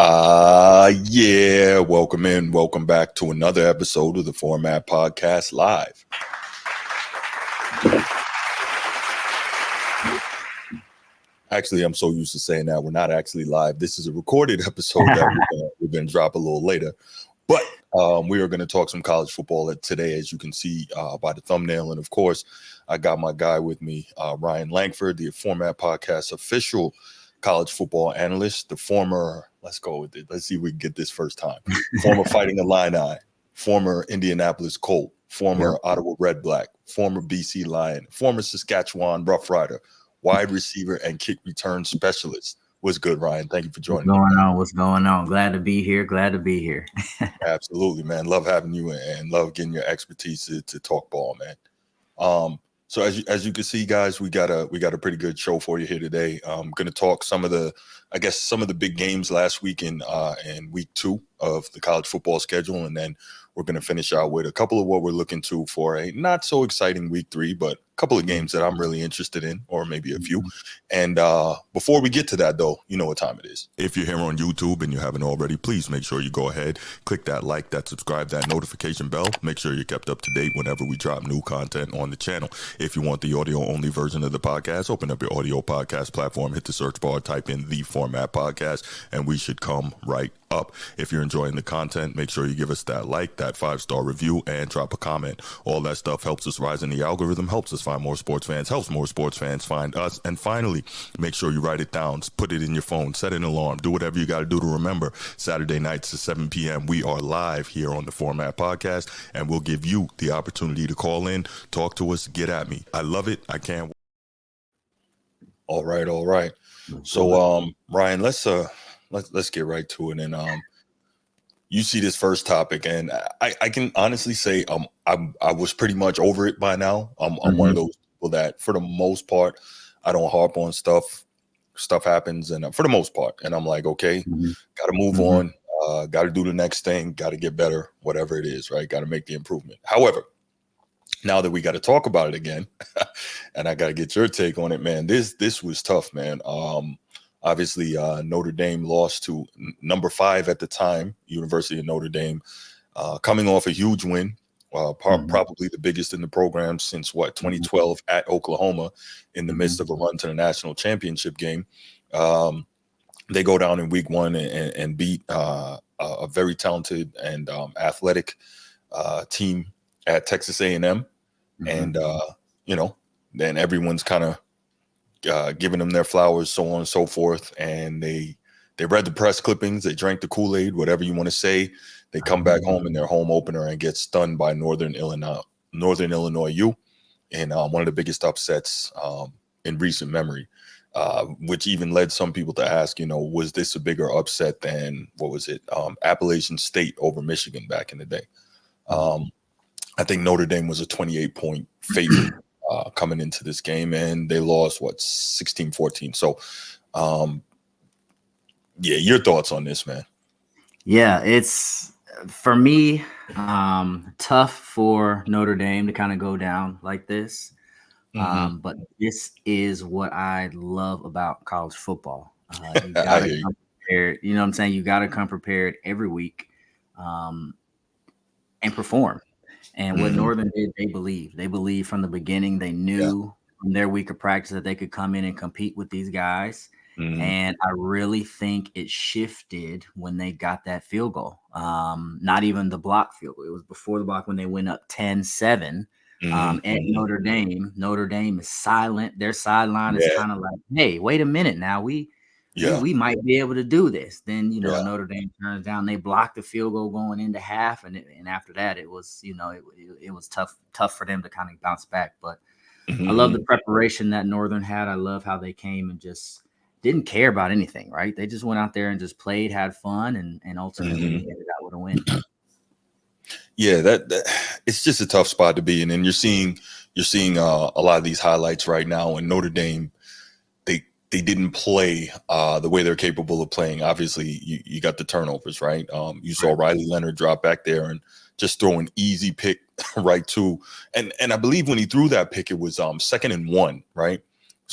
Yeah, welcome in. Welcome back to another episode of the Format Podcast Live. Actually, I'm so used to saying that we're not actually live. This is a recorded episode that we're going to drop a little later. But we are going to talk some college football today, as you can see by the thumbnail. And of course, I got my guy with me, Ryan Langford, the Format Podcast official college football analyst, the former, let's go with it. Let's see if we can get this first time. Former Fighting Illini, former Indianapolis Colt, former Ottawa Red Black, former BC Lion, former Saskatchewan Rough Rider, wide receiver and kick return specialist. What's good, Ryan? Thank you for joining me. What's going on? Glad to be here. Absolutely, man. Love having you and love getting your expertise to talk ball, man. So as you can see, guys, we got a pretty good show for you here today. I'm going to talk some of the big games last week in week 2 of the college football schedule, and then we're going to finish out with a couple of what we're looking to for a not so exciting week 3, but a couple of games that I'm really interested in, or maybe a few. And before we get to that, though, you know what time it is. If you're here on YouTube and you haven't already, please make sure you go ahead, click that like, that subscribe, that notification bell. Make sure you're kept up to date whenever we drop new content on the channel. If you want the audio-only version of the podcast, open up your audio podcast platform, hit the search bar, type in The Format Podcast, and we should come right up. If you're enjoying the content, make sure you give us that like, that 5-star review, and drop a comment. All that stuff helps us rise in the algorithm, helps us find more sports fans, helps more sports fans find us. And finally, make sure you write it down, put it in your phone, set an alarm, do whatever you got to do to remember. Saturday nights at 7 p.m. we are live here on the Format Podcast, and we'll give you the opportunity to call in, talk to us, get at me. I love it. I can't wait. All right. So Ryan, let's get right to it. And you see this first topic, and I can honestly say I was pretty much over it by now. I'm one of those people that, for the most part, I don't harp on stuff. Stuff happens, and for the most part, and I'm like, okay, got to move on, got to do the next thing, got to get better, whatever it is, right? Got to make the improvement. However, now that we got to talk about it again, and I got to get your take on it, man. This was tough, man. Obviously, Notre Dame lost to number 5 at the time, University of Notre Dame, coming off a huge win, probably the biggest in the program since 2012 at Oklahoma, in the midst of a run to the national championship game. They go down in week 1 and beat a very talented and athletic team at Texas A&M, and then everyone's kind of giving them their flowers, so on and so forth. And they read the press clippings, they drank the Kool-Aid, whatever you want to say. They come back home in their home opener and get stunned by Northern Illinois U, in one of the biggest upsets in recent memory, which even led some people to ask, was this a bigger upset than, Appalachian State over Michigan back in the day? I think Notre Dame was a 28-point favorite coming into this game, and they lost 16-14. So your thoughts on this, man? Yeah, it's, for me, tough for Notre Dame to kind of go down like this. But this is what I love about college football. You gotta come prepared. You know what I'm saying? You gotta come prepared every week and perform. And what Northern did, they believed from the beginning. They knew from their week of practice that they could come in and compete with these guys. And I really think it shifted when they got that field goal. Not even the block field goal. It was before the block when they went up 10-7 at Notre Dame. Notre Dame is silent. Their sideline is kind of like, hey, wait a minute now. We might be able to do this. Then, Notre Dame turns down. They blocked the field goal going into half. And after that, it was, it was tough for them to kind of bounce back. But I love the preparation that Northern had. I love how they came and just didn't care about anything, right? They just went out there and just played, had fun, and ultimately ended out with a win. Yeah, that it's just a tough spot to be in. And you're seeing a lot of these highlights right now, and Notre Dame, they didn't play the way they're capable of playing. Obviously, you got the turnovers, right? You saw Riley Leonard drop back there and just throw an easy pick right to, and I believe when he threw that pick, it was 2nd and 1, right?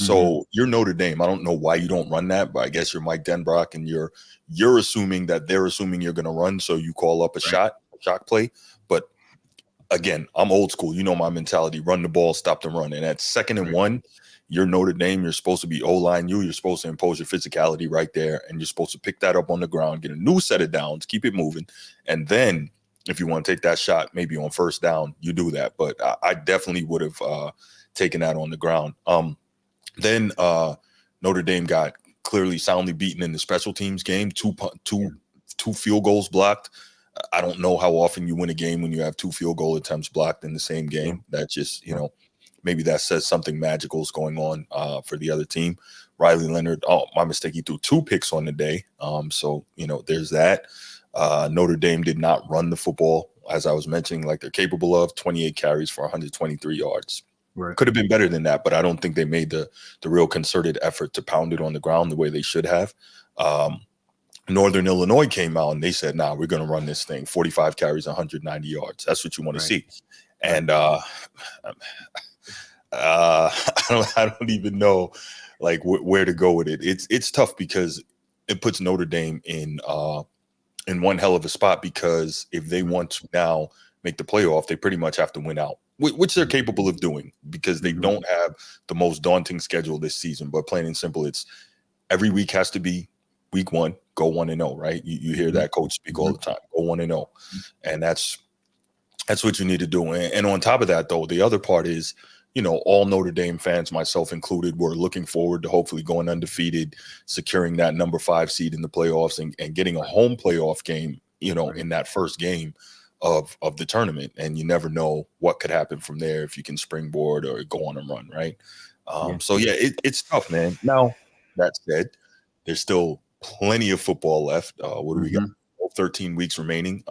So you're Notre Dame. I don't know why you don't run that, but I guess you're Mike Denbrock, and you're assuming that they're assuming you're going to run, so you call up a Right. shock play. But again, I'm old school. You know my mentality: run the ball, stop the run. And at 2nd and 1, you're Notre Dame. You're supposed to be O-line. You're supposed to impose your physicality right there, and you're supposed to pick that up on the ground, get a new set of downs, keep it moving, and then if you want to take that shot, maybe on 1st down, you do that. But I definitely would have taken that on the ground. Then Notre Dame got clearly soundly beaten in the special teams game. Two field goals blocked. I don't know how often you win a game when you have 2 field goal attempts blocked in the same game. That just, maybe that says something magical is going on for the other team. Riley Leonard, oh, my mistake, he threw 2 picks on the day. So, there's that. Notre Dame did not run the football, as I was mentioning, like they're capable of. 28 carries for 123 yards. Right. Could have been better than that, but I don't think they made the real concerted effort to pound it on the ground the way they should have. Northern Illinois came out and they said, nah, we're going to run this thing. 45 carries, 190 yards. That's what you want to see. And I don't even know like where to go with it. It's tough because it puts Notre Dame in one hell of a spot, because if they want to now make the playoff, they pretty much have to win out, which they're capable of doing, because they don't have the most daunting schedule this season. But plain and simple, it's every week has to be week 1, go 1-0, right? You hear that coach speak all the time, go 1-0. And that's what you need to do. And on top of that, though, the other part is, all Notre Dame fans, myself included, were looking forward to hopefully going undefeated, securing that number 5 seed in the playoffs, and getting a home playoff game, in that first game of the tournament. And you never know what could happen from there, if you can springboard or go on a run, right? So yeah, it's tough, man. Now, that said, there's still plenty of football left. What do we got? 13 weeks remaining.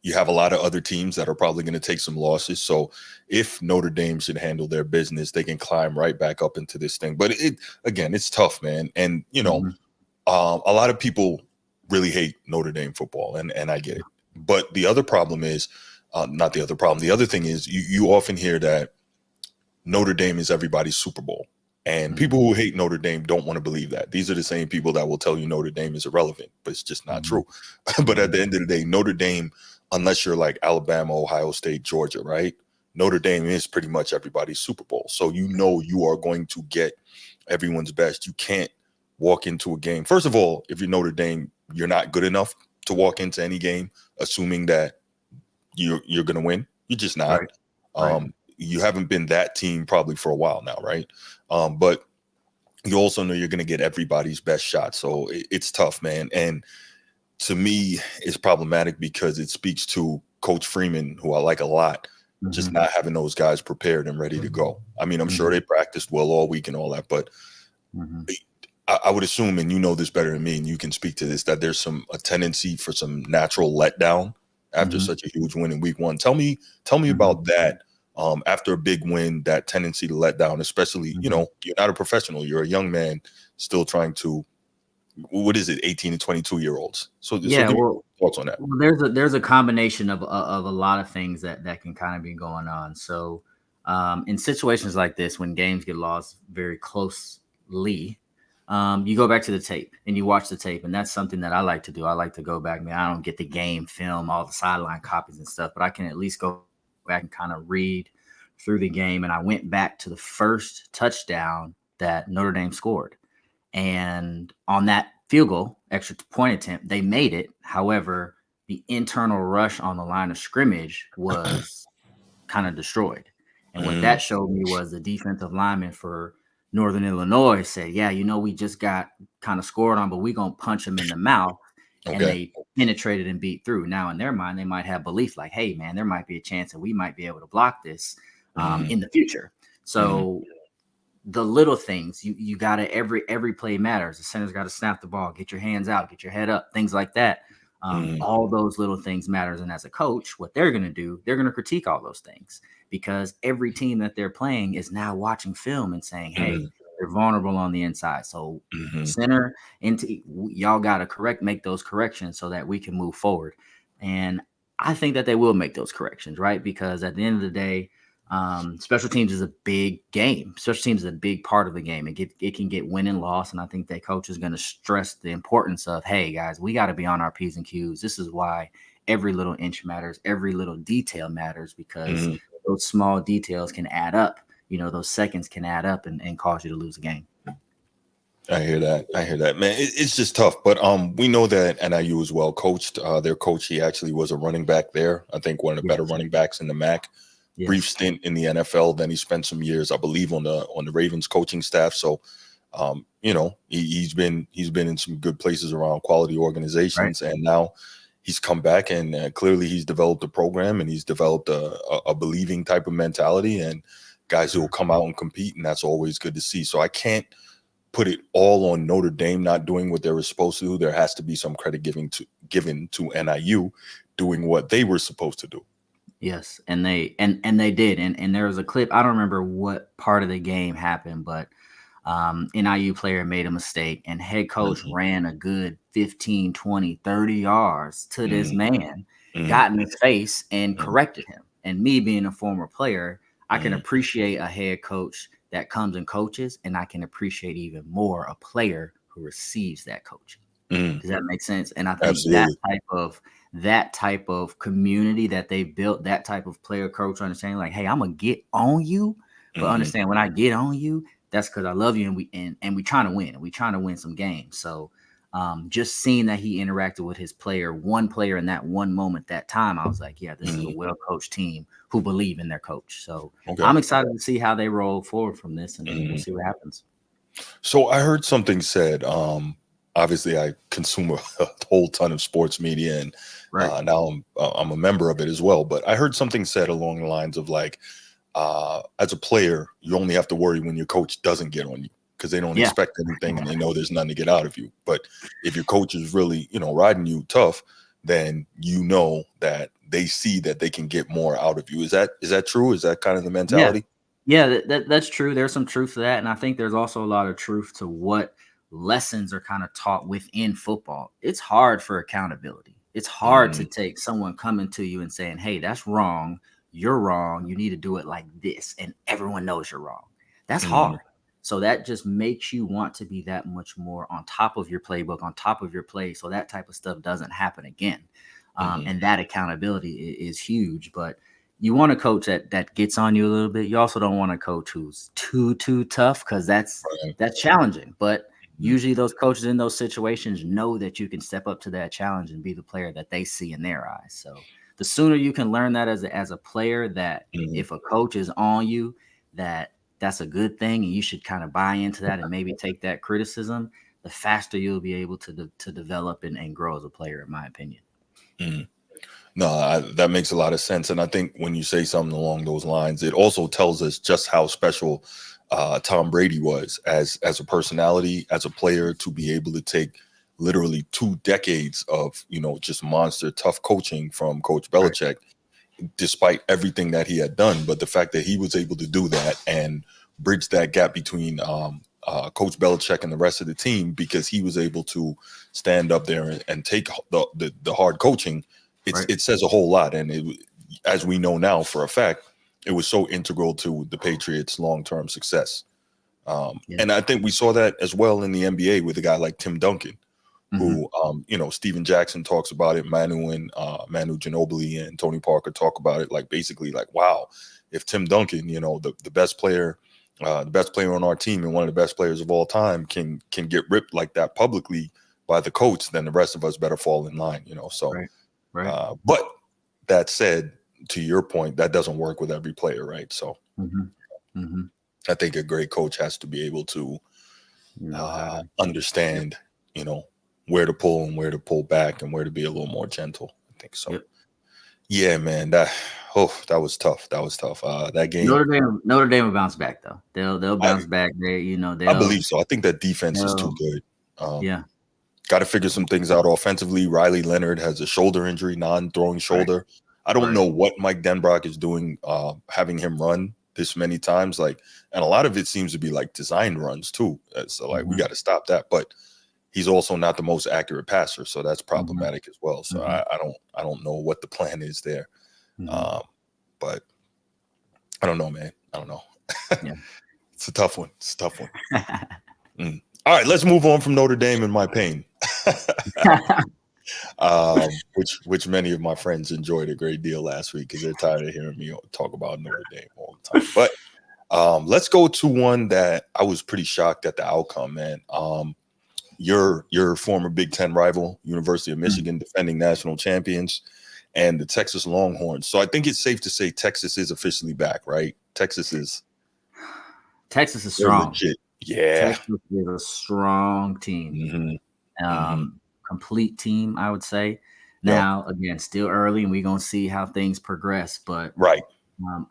You have a lot of other teams that are probably going to take some losses. So if Notre Dame should handle their business, they can climb right back up into this thing. But it's tough, man. And, a lot of people really hate Notre Dame football, and I get it. But the other problem is, not the other problem. The other thing is you often hear that Notre Dame is everybody's Super Bowl. And people who hate Notre Dame don't want to believe that. These are the same people that will tell you Notre Dame is irrelevant, but it's just not true. But at the end of the day, Notre Dame, unless you're like Alabama, Ohio State, Georgia, right? Notre Dame is pretty much everybody's Super Bowl. So you are going to get everyone's best. You can't walk into a game. First of all, if you're Notre Dame, you're not good enough to walk into any game assuming that you're going to win. You're just not. You haven't been that team probably for a while now, right? But you also know you're going to get everybody's best shot. So it's tough, man. And to me, it's problematic because it speaks to Coach Freeman, who I like a lot, just not having those guys prepared and ready to go. I mean, I'm sure they practiced well all week and all that, but I would assume, and you know this better than me, and you can speak to this, that there's a tendency for some natural letdown after such a huge win in week 1. Tell me about that. After a big win, that tendency to let down, especially, you're not a professional, you're a young man still trying to, what is it, 18 and 22-year-olds. So give me thoughts on that. Well, there's a combination of a lot of things that can kind of be going on. So in situations like this, when games get lost very closely, you go back to the tape and you watch the tape, and that's something that I like to do. I like to go back. I mean, I don't get the game film, all the sideline copies and stuff, but I can at least go back and kind of read through the game. And I went back to the first touchdown that Notre Dame scored. And on that field goal, extra point attempt, they made it. However, the internal rush on the line of scrimmage was kind of destroyed. And what that showed me was the defensive lineman for Northern Illinois said, yeah, we just got kind of scored on, but we're going to punch them in the mouth. Okay. And they penetrated and beat through. Now, in their mind, they might have belief like, hey, man, there might be a chance that we might be able to block this in the future. So the little things, you got to, every play matters. The center's got to snap the ball, get your hands out, get your head up, things like that. All those little things matters. And as a coach, what they're going to do, they're going to critique all those things, because every team that they're playing is now watching film and saying, hey, they're vulnerable on the inside. So center into y'all got to make those corrections so that we can move forward. And I think that they will make those corrections, right? Because at the end of the day, Special teams is a big game. Special teams is a big part of the game. It can get win and loss, and I think that coach is going to stress the importance of, hey guys, we got to be on our P's and Q's. This is why every little inch matters, every little detail matters, because those small details can add up. Those seconds can add up and cause you to lose a game. I hear that, man. It's just tough, but we know that NIU as well coached. Their coach, he actually was a running back there. I think one of the better running backs in the MAC. Yes. Brief stint in the NFL. Then he spent some years, I believe, on the Ravens coaching staff. So, he's been in some good places around quality organizations, right. And now he's come back and clearly he's developed a program and he's developed a believing type of mentality and guys who will come out and compete, and that's always good to see. So I can't put it all on Notre Dame not doing what they were supposed to do. There has to be some credit given to NIU doing what they were supposed to do. Yes, and they did. And there was a clip, I don't remember what part of the game happened, but NIU player made a mistake and head coach ran a good 15, 20, 30 yards to this man, got in his face and corrected him. And me being a former player, I can appreciate a head coach that comes and coaches, and I can appreciate even more a player who receives that coaching. Does that make sense? And I think Absolutely. that type of community that they built, that type of player coach understanding, like, hey, I'm gonna get on you, but understand when I get on you, that's because I love you, and we trying to win, and we trying to win some games. So just seeing that he interacted with his one player in that one moment, that time, I was like, yeah, this is a well-coached team who believe in their coach. So I'm excited to see how they roll forward from this, and we'll see what happens. So I heard something said, obviously I consume a whole ton of sports media, and now I'm a member of it as well. But I heard something said along the lines of like, as a player, you only have to worry when your coach doesn't get on you because they don't expect anything and they know there's nothing to get out of you. But if your coach is really, riding you tough, then you know that they see that they can get more out of you. Is that true? Is that kind of the mentality? Yeah, that's true. There's some truth to that. And I think there's also a lot of truth to what lessons are kind of taught within football. It's hard for accountability. It's hard to take someone coming to you and saying, hey, that's wrong. You're wrong. You need to do it like this. And everyone knows you're wrong. That's hard. So that just makes you want to be that much more on top of your playbook, on top of your play. So that type of stuff doesn't happen again. And that accountability is huge. But you want a coach that gets on you a little bit. You also don't want a coach who's too tough, because that's challenging. But usually those coaches in those situations know that you can step up to that challenge and be the player that they see in their eyes. So the sooner you can learn that as a player, that if a coach is on you, that's a good thing, and you should kind of buy into that and maybe take that criticism, the faster you'll be able to develop and grow as a player, in my opinion. No, that makes a lot of sense. And I think when you say something along those lines, it also tells us just how special Tom Brady was as a personality, as a player, to be able to take literally 2 decades of, just monster tough coaching from Coach Belichick, despite everything that he had done. But the fact that he was able to do that and bridge that gap between Coach Belichick and the rest of the team, because he was able to stand up there and take the hard coaching, it says a whole lot. And as we know now for a fact, it was so integral to the Patriots' long-term success. And I think we saw that as well in the NBA with a guy like Tim Duncan, who, Steven Jackson talks about it. Manu Ginobili and Tony Parker talk about it. Like, basically, like, wow, if Tim Duncan, the best player on our team and one of the best players of all time can get ripped like that publicly by the coach, then the rest of us better fall in line, So, but that said, to your point, that doesn't work with every player, right? So, I think a great coach has to be able to understand, where to pull and where to pull back and where to be a little more gentle. I think so. Yeah, man. That was tough. That game. Notre Dame will bounce back though. They'll bounce back. I believe so. I think that defense is too good. Got to figure some things out offensively. Riley Leonard has a shoulder injury, non-throwing shoulder. I don't know what Mike Denbrock is doing, having him run this many times. Like, and a lot of it seems to be like designed runs too. So like, we got to stop that. But he's also not the most accurate passer, so that's problematic as well. So I don't know what the plan is there. But I don't know, man. I don't know. Yeah. It's a tough one. It's a tough one. All right, let's move on from Notre Dame and my pain. Which many of my friends enjoyed a great deal last week because they're tired of hearing me talk about Notre Dame all the time. But let's go to one that I was pretty shocked at the outcome, man. Your former Big Ten rival, University of Michigan, defending national champions, and the Texas Longhorns. So I think it's safe to say Texas is officially back, right? Texas is strong. legit. Yeah. Texas is a strong team. Complete team, I would say. Now, again, still early, and we're going to see how things progress. But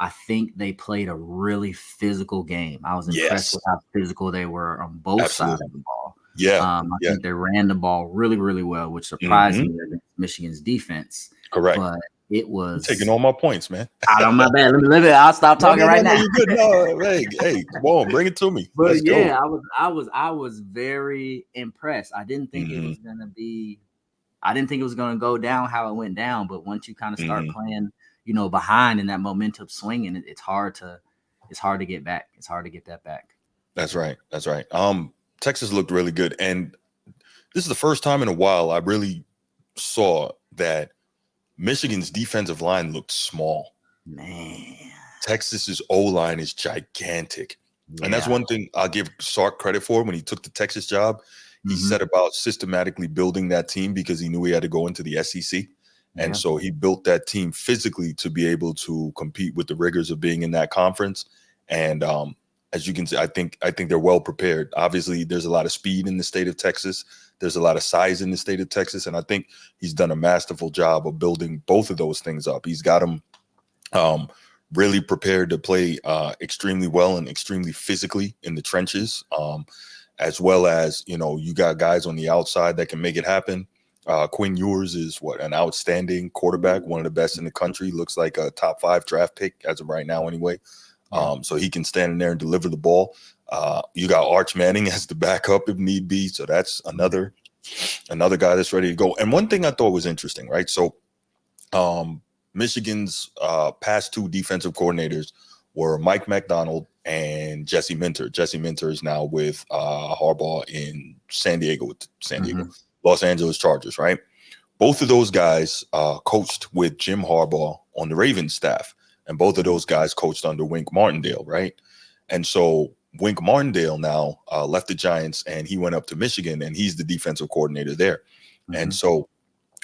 I think they played a really physical game. I was impressed with how physical they were on both sides of the ball. I think they ran the ball really, really well, which surprised me against Michigan's defense. Correct. But it was taking all my points, man. My bad. Let me. I'll stop talking right now. You're good. No, hey, come on, bring it to me. But Let's go. I was very impressed. I didn't think it was gonna be. I didn't think it was gonna go down how it went down. But once you kind of start playing, behind in that momentum swinging, it's hard to get back. It's hard to get that back. That's right. Texas looked really good, and this is the first time in a while I really saw that Michigan's defensive line looked small. Man, Texas's O-line is gigantic. Yeah. And that's one thing I'll give Sark credit for. When he took the Texas job, he set about systematically building that team because he knew he had to go into the SEC. And so he built that team physically to be able to compete with the rigors of being in that conference. And as you can see, I think they're well prepared. Obviously, there's a lot of speed in the state of Texas. There's a lot of size in the state of Texas. And I think he's done a masterful job of building both of those things up. He's got them really prepared to play extremely well and extremely physically in the trenches, as well as, you got guys on the outside that can make it happen. Quinn Ewers is an outstanding quarterback, one of the best in the country, looks like a top 5 draft pick as of right now anyway. So he can stand in there and deliver the ball. You got Arch Manning as the backup if need be. So that's another guy that's ready to go. And one thing I thought was interesting, right? So Michigan's past 2 defensive coordinators were Mike McDonald and Jesse Minter. Jesse Minter is now with Harbaugh in San Diego, Los Angeles Chargers, right? Both of those guys coached with Jim Harbaugh on the Ravens staff. And both of those guys coached under Wink Martindale, right? And so Wink Martindale now left the Giants and he went up to Michigan and he's the defensive coordinator there. And so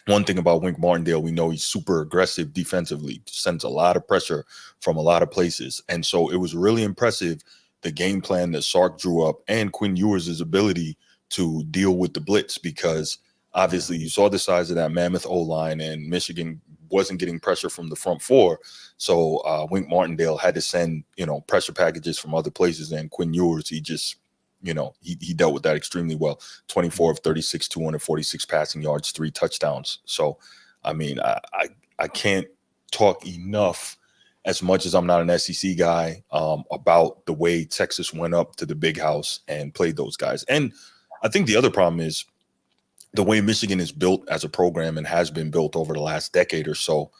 one thing about Wink Martindale, we know he's super aggressive defensively, sends a lot of pressure from a lot of places. And so it was really impressive, the game plan that Sark drew up and Quinn Ewers' ability to deal with the blitz, because obviously you saw the size of that mammoth O-line and Michigan wasn't getting pressure from the front 4. So Wink Martindale had to send, pressure packages from other places. And Quinn Ewers, he just, he dealt with that extremely well. 24 of 36, 246 passing yards, 3 touchdowns. So, I mean, I can't talk enough, as much as I'm not an SEC guy, about the way Texas went up to the big house and played those guys. And I think the other problem is the way Michigan is built as a program and has been built over the last decade or so.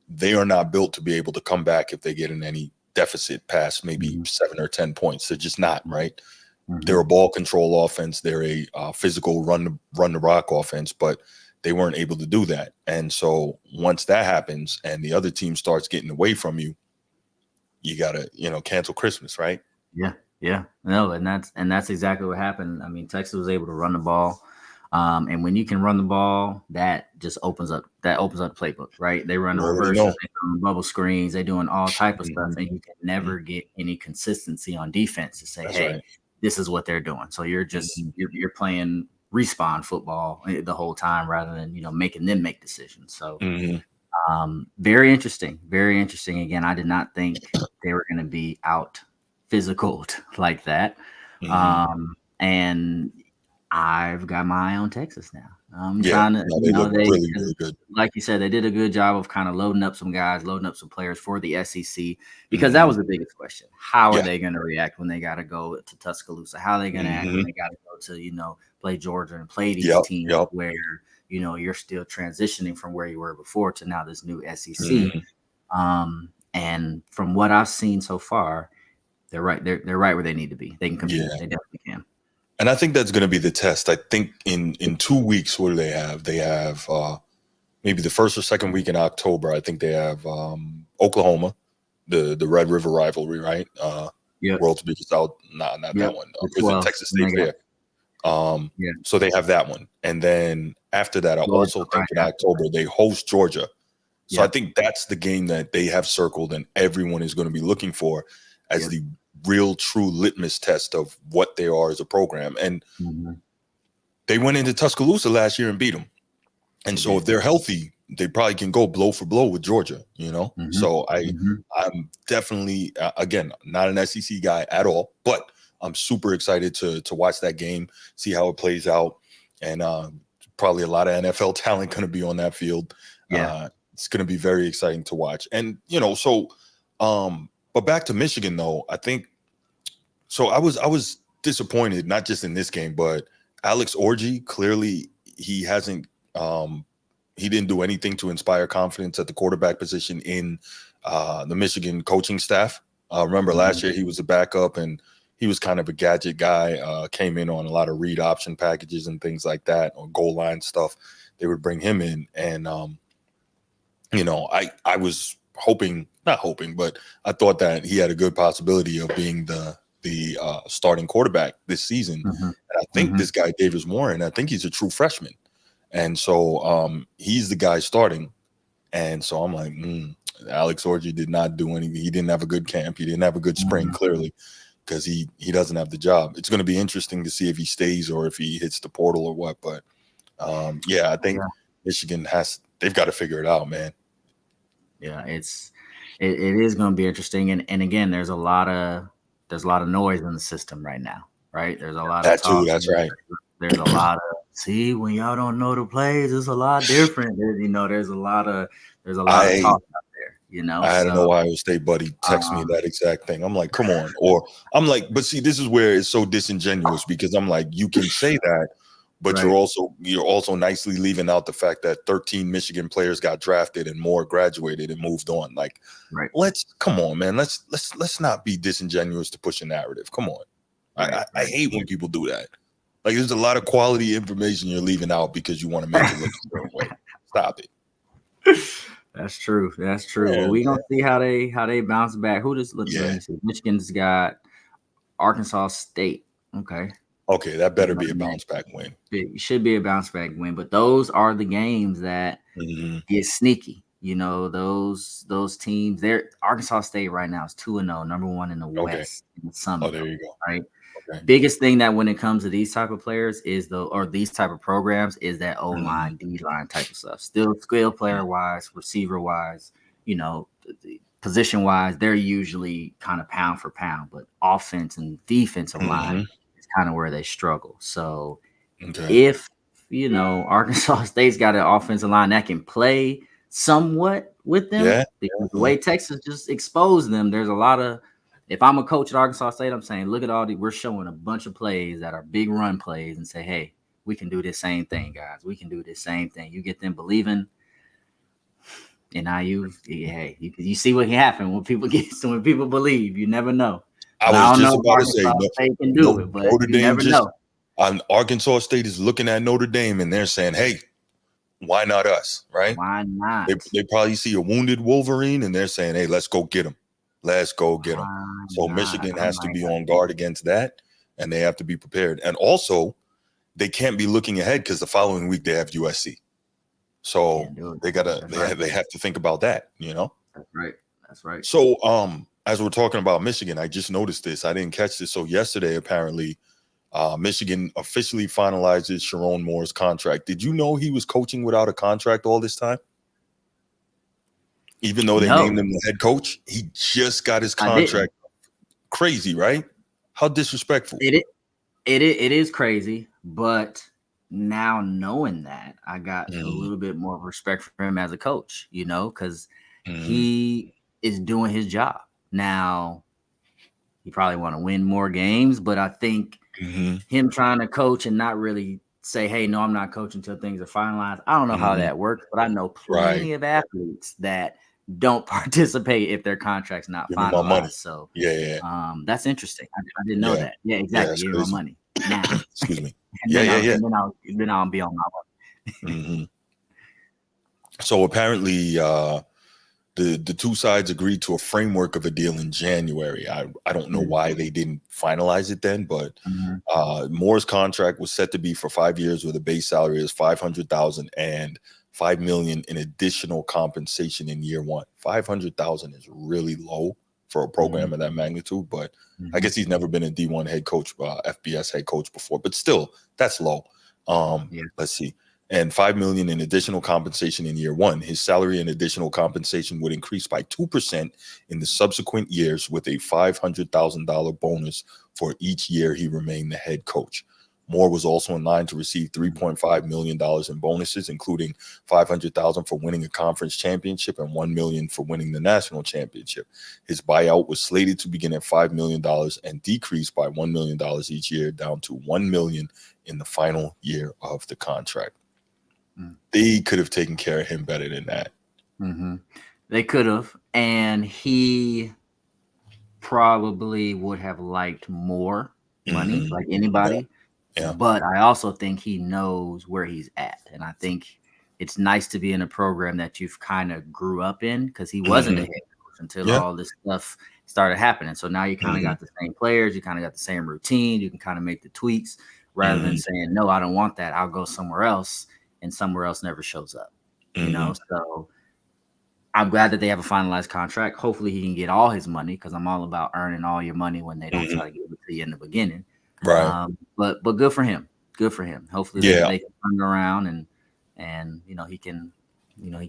They are not built to be able to come back if they get in any deficit past maybe 7 or 10 points. They're just not, right? They're a ball control offense. They're a physical run the rock offense, but they weren't able to do that. And so once that happens and the other team starts getting away from you, you gotta, cancel Christmas, right? Yeah. No, and that's exactly what happened. I mean, Texas was able to run the ball. And when you can run the ball, that just opens up the playbook, right? They run the reverses, they run bubble screens, they doing all type of stuff, and you can never get any consistency on defense to say, hey, this is what they're doing. So you're just you're playing respawn football the whole time rather than making them make decisions. So very interesting. Again, I did not think they were going to be out physical like that. And I've got my eye on Texas now. I'm trying to, they look really, really good. Like you said, they did a good job of kind of loading up some guys, loading up some players for the SEC, because that was the biggest question. How are they going to react when they got to go to Tuscaloosa? How are they going to act when they got to go to, play Georgia and play these teams where, you're still transitioning from where you were before to now this new SEC. And from what I've seen so far, they're right. They're right where they need to be. They can compete. Yeah. They definitely can. And I think that's going to be the test. I think in 2 weeks, what do they have? They have maybe the first or second week in October. I think they have Oklahoma, the Red River rivalry, right? Yep. World's biggest out. Not Yep. that one. The Was it 12. Texas And State they got Fair? yeah. So they have that one, and then after that, I Georgia also right think in after. October they host Georgia. So I Yep. think that's the game that they have circled, and everyone is going to be looking for as Yep. the real, true litmus test of what they are as a program. And Mm-hmm. they went into Tuscaloosa last year and beat them. And They so did. if they're healthy, they probably can go blow for blow with Georgia, you know? Mm-hmm. So Mm-hmm. I'm definitely again not an SEC guy at all, but I'm super excited to watch that game, see how it plays out. And probably a lot of NFL talent going to be on that field. Yeah. It's going to be very exciting to watch. And but back to Michigan though, I think so I was disappointed, not just in this game, but Alex Orji, clearly he hasn't he didn't do anything to inspire confidence at the quarterback position in the Michigan coaching staff. Remember last year he was a backup and he was kind of a gadget guy, came in on a lot of read option packages and things like that, or goal line stuff. They would bring him in. And I was hoping, not hoping, but I thought that he had a good possibility of being the starting quarterback this season. Mm-hmm. And I think Mm-hmm. this guy Davis Warren, I think he's a true freshman, and so he's the guy starting. And so I'm like, Alex Orji did not do anything. He didn't have a good camp. He didn't have a good spring, Mm-hmm. clearly, because he doesn't have the job. It's going to be interesting to see if he stays or if he hits the portal or what. But I think Yeah. Michigan they've got to figure it out, man. Yeah. It is going to be interesting. And again, there's a lot of noise in the system right now, right? There's a lot of That too. talk. That's right. There's a lot of see when y'all don't know the plays, it's a lot different. There's a lot of I talk out there. I had an So Ohio State buddy text me um, that exact thing. I'm like, come on. Or I'm like, but see, this is where it's so disingenuous because I'm like, you can say that, but right, you're also nicely leaving out the fact that 13 Michigan players got drafted and more graduated and moved on. Like, right, come on, man. Let's not be disingenuous to push a narrative. Come on. I hate when people do that. Like, there's a lot of quality information you're leaving out because you want to make it look a certain way. Stop it. That's true. That's true. Yeah, Well, we man. gonna see how they bounce back. Let Yeah. me see. Michigan's got Arkansas State. Okay. Okay, that better be a bounce back win. It should be a bounce back win, but those are the games that Mm-hmm. get sneaky. Those teams. They're Arkansas State right now is 2-0, number one in the Okay. West in the Sun Oh, Belt, there you go. right? Okay. Biggest thing that when it comes to these type of players or these type of programs is that O Mm-hmm. line, D line type of stuff. Still skill player wise, receiver wise, position wise, they're usually kind of pound for pound, but offense and defensive line is kind of where they struggle. So Okay. if Arkansas State's got an offensive line that can play somewhat with them, Yeah. because the way Texas just exposed them, there's a lot of. If I'm a coach at Arkansas State, I'm saying, look at we're showing a bunch of plays that are big run plays, and say, hey, we can do this same thing, guys. We can do this same thing. You get them believing. And now you see what can happen when people believe. You never know. I And I was don't know just if about to say, Arkansas State can do it, but Notre you Dame never know. Arkansas State is looking at Notre Dame and they're saying, hey, why not us? Right? Why not? They probably see a wounded Wolverine and they're saying, hey, let's go get him. Let's go get him. Why So not? Michigan I'm has to like, be on guard against that and they have to be prepared. And also, they can't be looking ahead because the following week they have USC. So they have to think about that, That's right. That's right. So as we're talking about Michigan, I just noticed this. I didn't catch this. So yesterday, apparently, Michigan officially finalizes Sharon Moore's contract. Did you know he was coaching without a contract all this time? Even though they named him the head coach, he just got his contract. Crazy, right? How disrespectful. It is crazy, but now knowing that, I got a little bit more respect for him as a coach, because he is doing his job. Now, he probably want to win more games, but I think him trying to coach and not really say, hey, no, I'm not coaching until things are finalized. I don't know how that works, but I know plenty of athletes that don't participate if their contract's not Give me my money. finalized. So Yeah. That's interesting. I didn't know Yeah. that. Yeah, Yeah. exactly. That's Give me my crazy. money now, Excuse me. and Yeah. then Yeah. I'll Yeah. be on my way. hmm So apparently, the two sides agreed to a framework of a deal in January. I don't know why they didn't finalize it then, but Mhm. Moore's contract was set to be for 5 years with a base salary of 500,000 and 5 million in additional compensation in year one. 500,000 is really low for a program Mhm. of that magnitude, but I Mhm. guess he's never been a D1 head coach, FBS head coach before, but still, that's low. Yeah. Let's see. And 5 million in additional compensation in year one. His salary and additional compensation would increase by 2% in the subsequent years with a $500,000 bonus for each year he remained the head coach. Moore was also in line to receive $3.5 million in bonuses, including $500,000 for winning a conference championship and $1 million for winning the national championship. His buyout was slated to begin at $5 million and decrease by $1 million each year, down to $1 million in the final year of the contract. They could have taken care of him better than that. Mm-hmm. They could have, and he probably would have liked more money, like anybody. Yeah. But I also think he knows where he's at, and I think it's nice to be in a program that you've kind of grew up in, because he wasn't a head coach until Yeah. all this stuff started happening. So now you kind of got the same players, you kind of got the same routine, you can kind of make the tweaks rather than saying, no, I don't want that, I'll go somewhere else, and somewhere else never shows up. So I'm glad that they have a finalized contract. Hopefully he can get all his money, because I'm all about earning all your money when they don't try to give it to you in the beginning. Right. But good for him. Good for him. Hopefully they can turn around and he can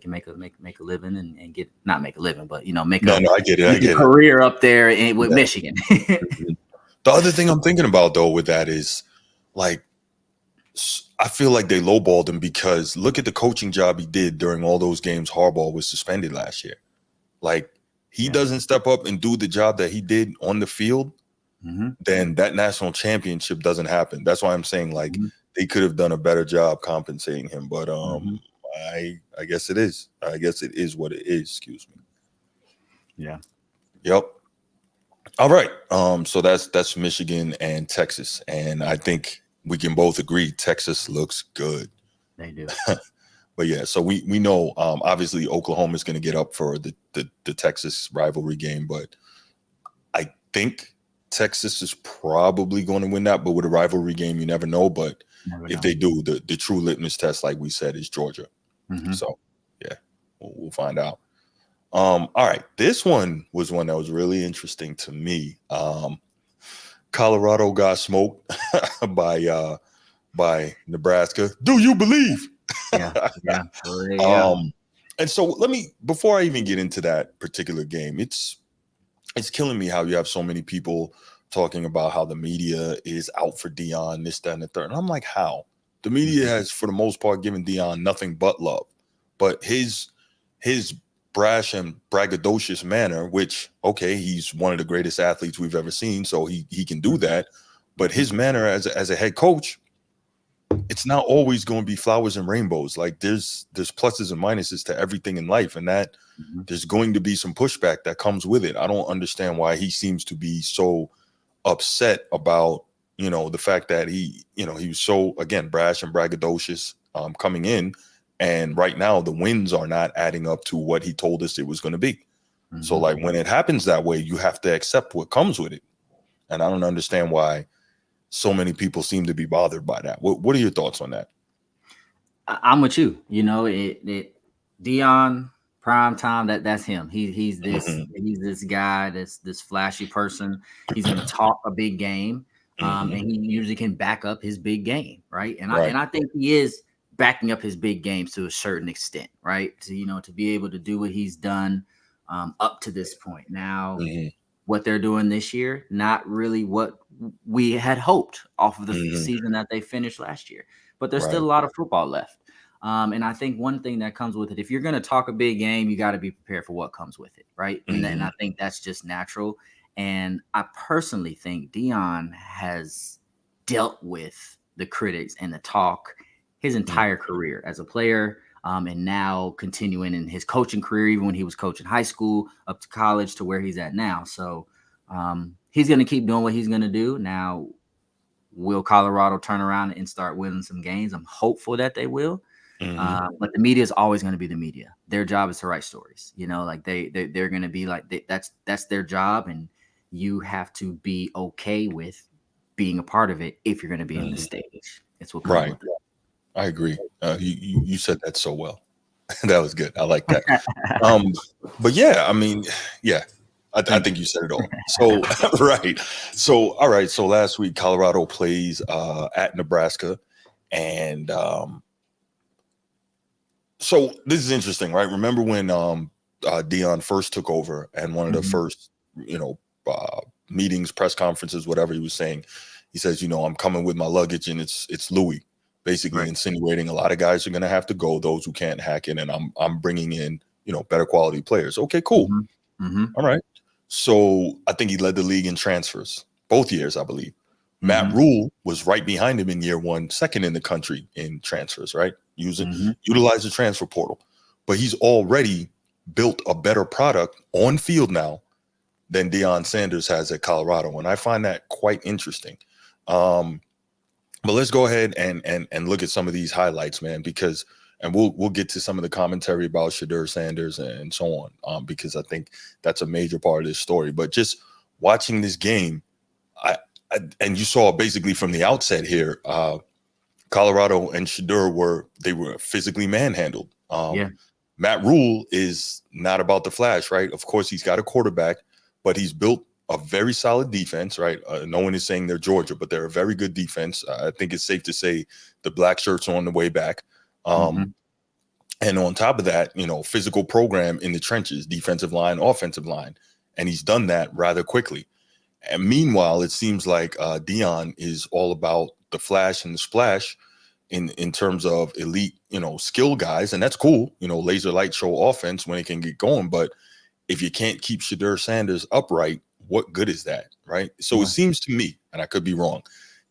make a living and get, not make a living, but make No, I get it. I a get it. career up there with Michigan. The other thing I'm thinking about though with that is, like, I feel like they lowballed him because look at the coaching job he did during all those games Harbaugh was suspended last year. Like, he doesn't step up and do the job that he did on the field, then that national championship doesn't happen. That's why I'm saying, like, they could have done a better job compensating him. But I guess it is. I guess it is what it is. Excuse me. Yeah. Yep. All right. So that's Michigan and Texas, and I think we can both agree Texas looks good. They do. But yeah, so we know obviously Oklahoma is going to get up for the Texas rivalry game, but I think Texas is probably going to win that. But with a rivalry game, you never know. But if they do, the true litmus test, like we said, is Georgia. So yeah, we'll find out. All right, this one was one that was really interesting to me. Colorado got smoked by Nebraska. Do you believe? Yeah. Yeah. And so before I even get into that particular game, it's killing me how you have so many people talking about how the media is out for Deion, this, that, and the third. And I'm like, how? The media has, for the most part, given Deion nothing but love. But his brash and braggadocious manner, which, okay, he's one of the greatest athletes we've ever seen, so he can do that. But his manner as a head coach, it's not always going to be flowers and rainbows. Like, there's pluses and minuses to everything in life, and that there's going to be some pushback that comes with it. I don't understand why he seems to be so upset about, the fact that he was so, again, brash and braggadocious coming in, and right now the wins are not adding up to what he told us it was going to be. So, like, when it happens that way, you have to accept what comes with it. And I don't understand why so many people seem to be bothered by that. What are your thoughts on that? I'm with you. Deion prime time. That's him. He's this guy. This flashy person. He's gonna talk a big game, and he usually can back up his big game, right? And I think he is backing up his big games to a certain extent, right? To be able to do what he's done up to this point. Now, what they're doing this year, not really what we had hoped off of the season that they finished last year. But there's still a lot of football left. And I think one thing that comes with it, if you're going to talk a big game, you got to be prepared for what comes with it, right? And I think that's just natural. And I personally think Deion has dealt with the critics and the talk his entire career as a player. and now continuing in his coaching career, even when he was coaching high school up to college to where he's at now. So he's going to keep doing what he's going to do. Now, will Colorado turn around and start winning some games? I'm hopeful that they will. But the media is always going to be the media. Their job is to write stories. Like they're going to be like that's their job, and you have to be okay with being a part of it if you're going to be in the stage. It's what comes Right. with it. I agree. You said that so well. That was good. I like that. But yeah, I mean, yeah, I think you said it all. So right. So all right. So last week Colorado plays at Nebraska, and so this is interesting, right? Remember when Dion first took over, and one of the first, meetings, press conferences, whatever he was saying, he says, I'm coming with my luggage, and it's Louis, basically Right. insinuating a lot of guys are going to have to go, those who can't hack it, and I'm bringing in, better quality players. Okay, cool. All right. So I think he led the league in transfers both years, I believe. Matt Rule was right behind him in year one, second in the country in transfers, right? Utilize the transfer portal. But he's already built a better product on field now than Deion Sanders has at Colorado. And I find that quite interesting. But let's go ahead and look at some of these highlights, man, because and we'll get to some of the commentary about Shedeur Sanders and so on, because I think that's a major part of this story. But just watching this game, and you saw basically from the outset here, Colorado and Shedeur were physically manhandled. Matt Rule is not about the flash, right? Of course, he's got a quarterback, but he's built a very solid defense, right? No one is saying they're Georgia, but they're a very good defense. I think it's safe to say the black shirts are on the way back. And on top of that, physical program in the trenches, defensive line, offensive line. And he's done that rather quickly. And meanwhile, it seems like Deion is all about the flash and the splash in terms of elite, skill guys. And that's cool, laser light show offense when it can get going. But if you can't keep Shedeur Sanders upright, what good is that, right? So it seems to me, and I could be wrong,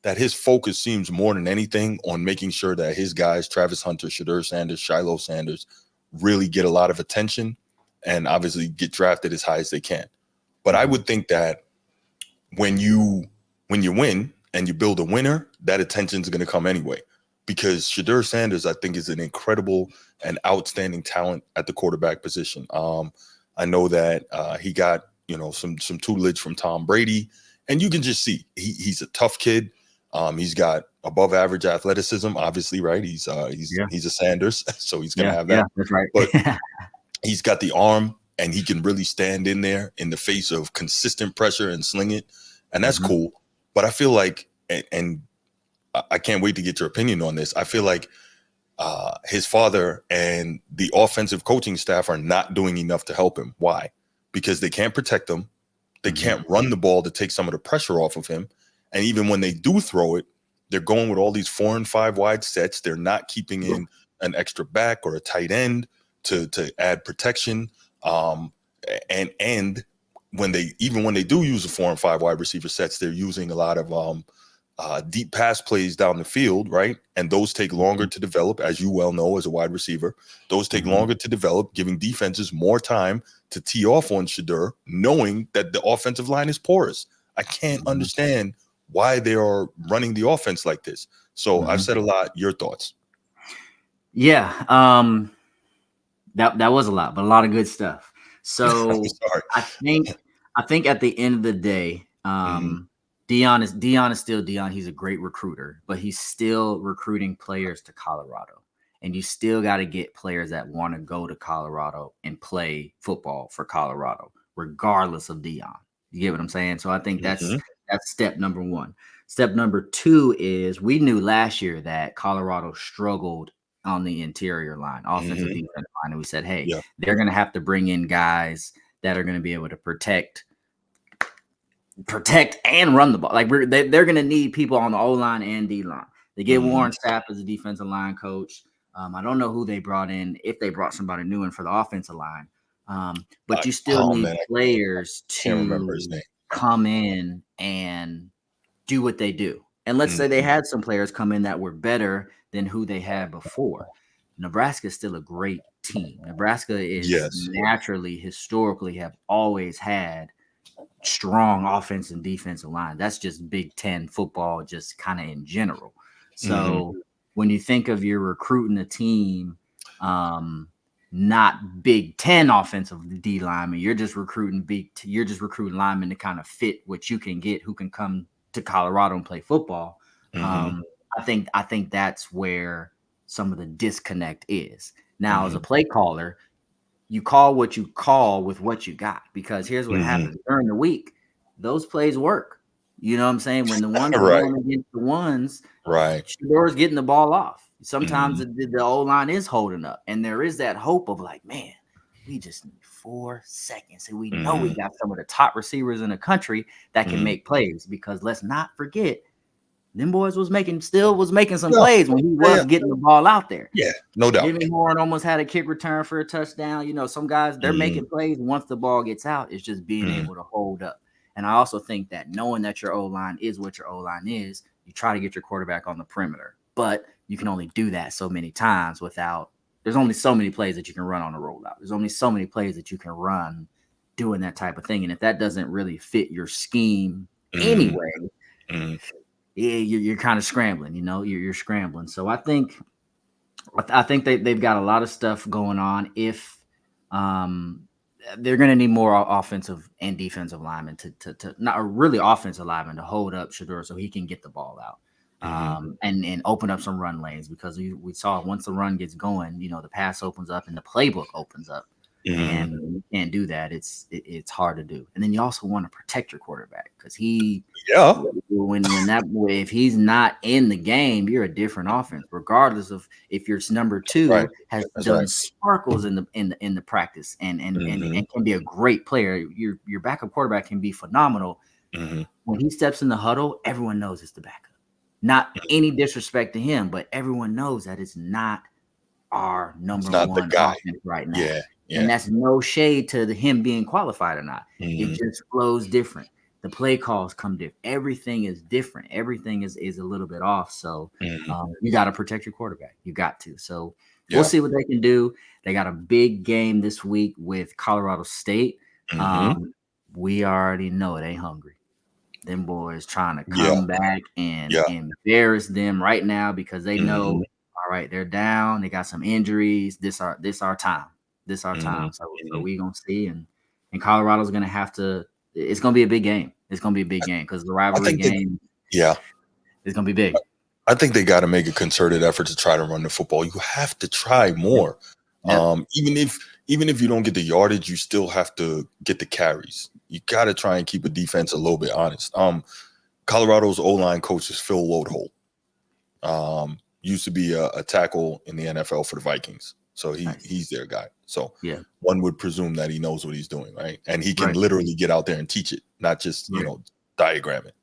that his focus seems more than anything on making sure that his guys, Travis Hunter, Shedeur Sanders, Shiloh Sanders, really get a lot of attention and obviously get drafted as high as they can. But I would think that when you win and you build a winner, that attention is going to come anyway, because Shedeur Sanders, I think, is an incredible and outstanding talent at the quarterback position. I know that he got some tutelage from Tom Brady, and you can just see he's a tough kid. He's got above average athleticism, obviously, right? He's a Sanders, so he's gonna have that. Yeah, that's right. But he's got the arm, and he can really stand in there in the face of consistent pressure and sling it, and that's cool. But I feel like, and I can't wait to get your opinion on this, I feel like his father and the offensive coaching staff are not doing enough to help him. Why? Because they can't protect him. They can't run the ball to take some of the pressure off of him. And even when they do throw it, they're going with all these 4 and 5 wide sets. They're not keeping in an extra back or a tight end to add protection. And when they do use the 4 and 5 wide receiver sets, they're using a lot of deep pass plays down the field, right? And those take longer to develop, as you well know as a wide receiver. Those take longer to develop, giving defenses more time to tee off on Shedeur, knowing that the offensive line is porous. I can't understand why they are running the offense like this. So I've said a lot. Your thoughts? Yeah, that was a lot, but a lot of good stuff. So I think at the end of the day, Deion is still Deion. He's a great recruiter, but he's still recruiting players to Colorado. And you still got to get players that want to go to Colorado and play football for Colorado, regardless of Deion. You get what I'm saying? So I think that's step number one. Step number two is we knew last year that Colorado struggled on the interior line, offensive defensive line. And we said, hey, they're going to have to bring in guys that are going to be able to protect and run the ball. Like they're going to need people on the O-line and D-line. They get Warren Sapp as a defensive line coach. I don't know who they brought in, if they brought somebody new in for the offensive line. But you still need players to come in and do what they do. And let's say they had some players come in that were better than who they had before. Nebraska is still a great team. Nebraska is Yes. naturally, historically, have always had strong offensive and defensive line. That's just Big Ten football, just kind of in general. Mm-hmm. So when you think of you're recruiting a team, not Big Ten offensive D linemen, you're just recruiting linemen to kind of fit what you can get, who can come to Colorado and play football. Mm-hmm. I think that's where some of the disconnect is. Now, as Mm-hmm. a play caller, you call what you call with what you got, because here's what Mm-hmm. happens during the week. Those plays work. You know what I'm saying? When the ones are Right. going against the ones, Right. Shador's getting the ball off. Sometimes Mm-hmm. the O line is holding up, and there is that hope of like, man, we just need 4 seconds, and we know Mm-hmm. we got some of the top receivers in the country that can Mm-hmm. make plays. Because let's not forget, them boys was making some Yeah. plays when he Yeah. was getting the ball out there. Yeah. No doubt. Jimmy Horn almost had a kick return for a touchdown. Some guys, they're Mm-hmm. making plays once the ball gets out. It's just being Mm-hmm. able to hold up. And I also think that knowing that your O-line is what your O-line is, you try to get your quarterback on the perimeter. But you can only do that so many times there's only so many plays that you can run on a rollout. There's only so many plays that you can run doing that type of thing. And if that doesn't really fit your scheme Mm-hmm. anyway, Mm-hmm. yeah, you're kind of scrambling, you're scrambling. So I think they've got a lot of stuff going on. If they're going to need more offensive and defensive linemen to not really offensive linemen to hold up Shador so he can get the ball out, Mm-hmm. and open up some run lanes, because we saw once the run gets going, the pass opens up and the playbook opens up. Mm-hmm. And when you can't do that, it's hard to do. And then you also want to protect your quarterback, because Yeah. if he's not in the game, you're a different offense, regardless of if your number Right. two has That's done right. sparkles in the practice Mm-hmm. and can be a great player. Your backup quarterback can be phenomenal. Mm-hmm. When he steps in the huddle, everyone knows it's the backup. Not any disrespect to him, but everyone knows that it's not our It's number not the one guy. offense right now. Yeah. And Yeah. that's no shade to him being qualified or not. It Mm-hmm. just flows different. The play calls come different. Everything is different. Everything is a little bit off. So Mm-hmm. you got to protect your quarterback. You got to. So we'll Yeah. see what they can do. They got a big game this week with Colorado State. Mm-hmm. We already know it ain't hungry. Them boys trying to Yeah. come back and Yeah. embarrass them right now, because they know, Mm-hmm. all right, they're down. They got some injuries. This our time. This our Mm-hmm. time. So we gonna see, and Colorado's gonna have to. It's gonna be a big game. It's gonna be a big game, because the I rivalry think they, game yeah, is gonna be big. I think they got to make a concerted effort to try to run the football. You have to try more. Yep. Even if you don't get the yardage, you still have to get the carries. You got to try and keep a defense a little bit honest. Colorado's O-line coach is Phil Loadholt. Used to be a tackle in the NFL for the Vikings. So Nice. he's their guy. So Yeah. one would presume that he knows what he's doing, right? And he can Right. literally get out there and teach it, not just, Right. diagram it.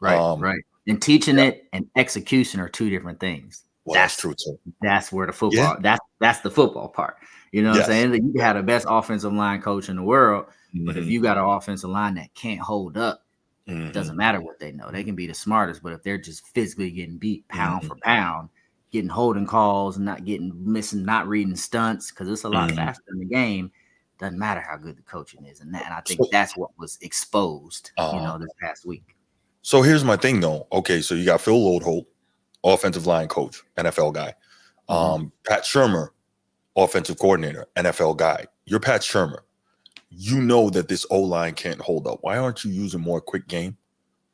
Right. And teaching Yeah. it and execution are two different things. Well, that's true too. That's where the Yeah. football. That's the football part. You know what I'm Yes. saying? You can have the best offensive line coach in the world, but if Mhm. you got an offensive line that can't hold up, it Mhm. doesn't matter what they know. They can be the smartest, but if they're just physically getting beat pound Mhm. for pound, getting holding calls, not not reading stunts, because it's a lot Mhm. faster in the game. Doesn't matter how good the coaching is, and I think So, that's what was exposed, uh, this past week. so here's my thing though. Okay, so you got Phil Loadholt, offensive line coach, NFL guy. Mhm. Pat Shurmur, offensive coordinator, NFL guy. You're Pat Shurmur. You know that this O-line can't hold up. Why aren't you using more quick game?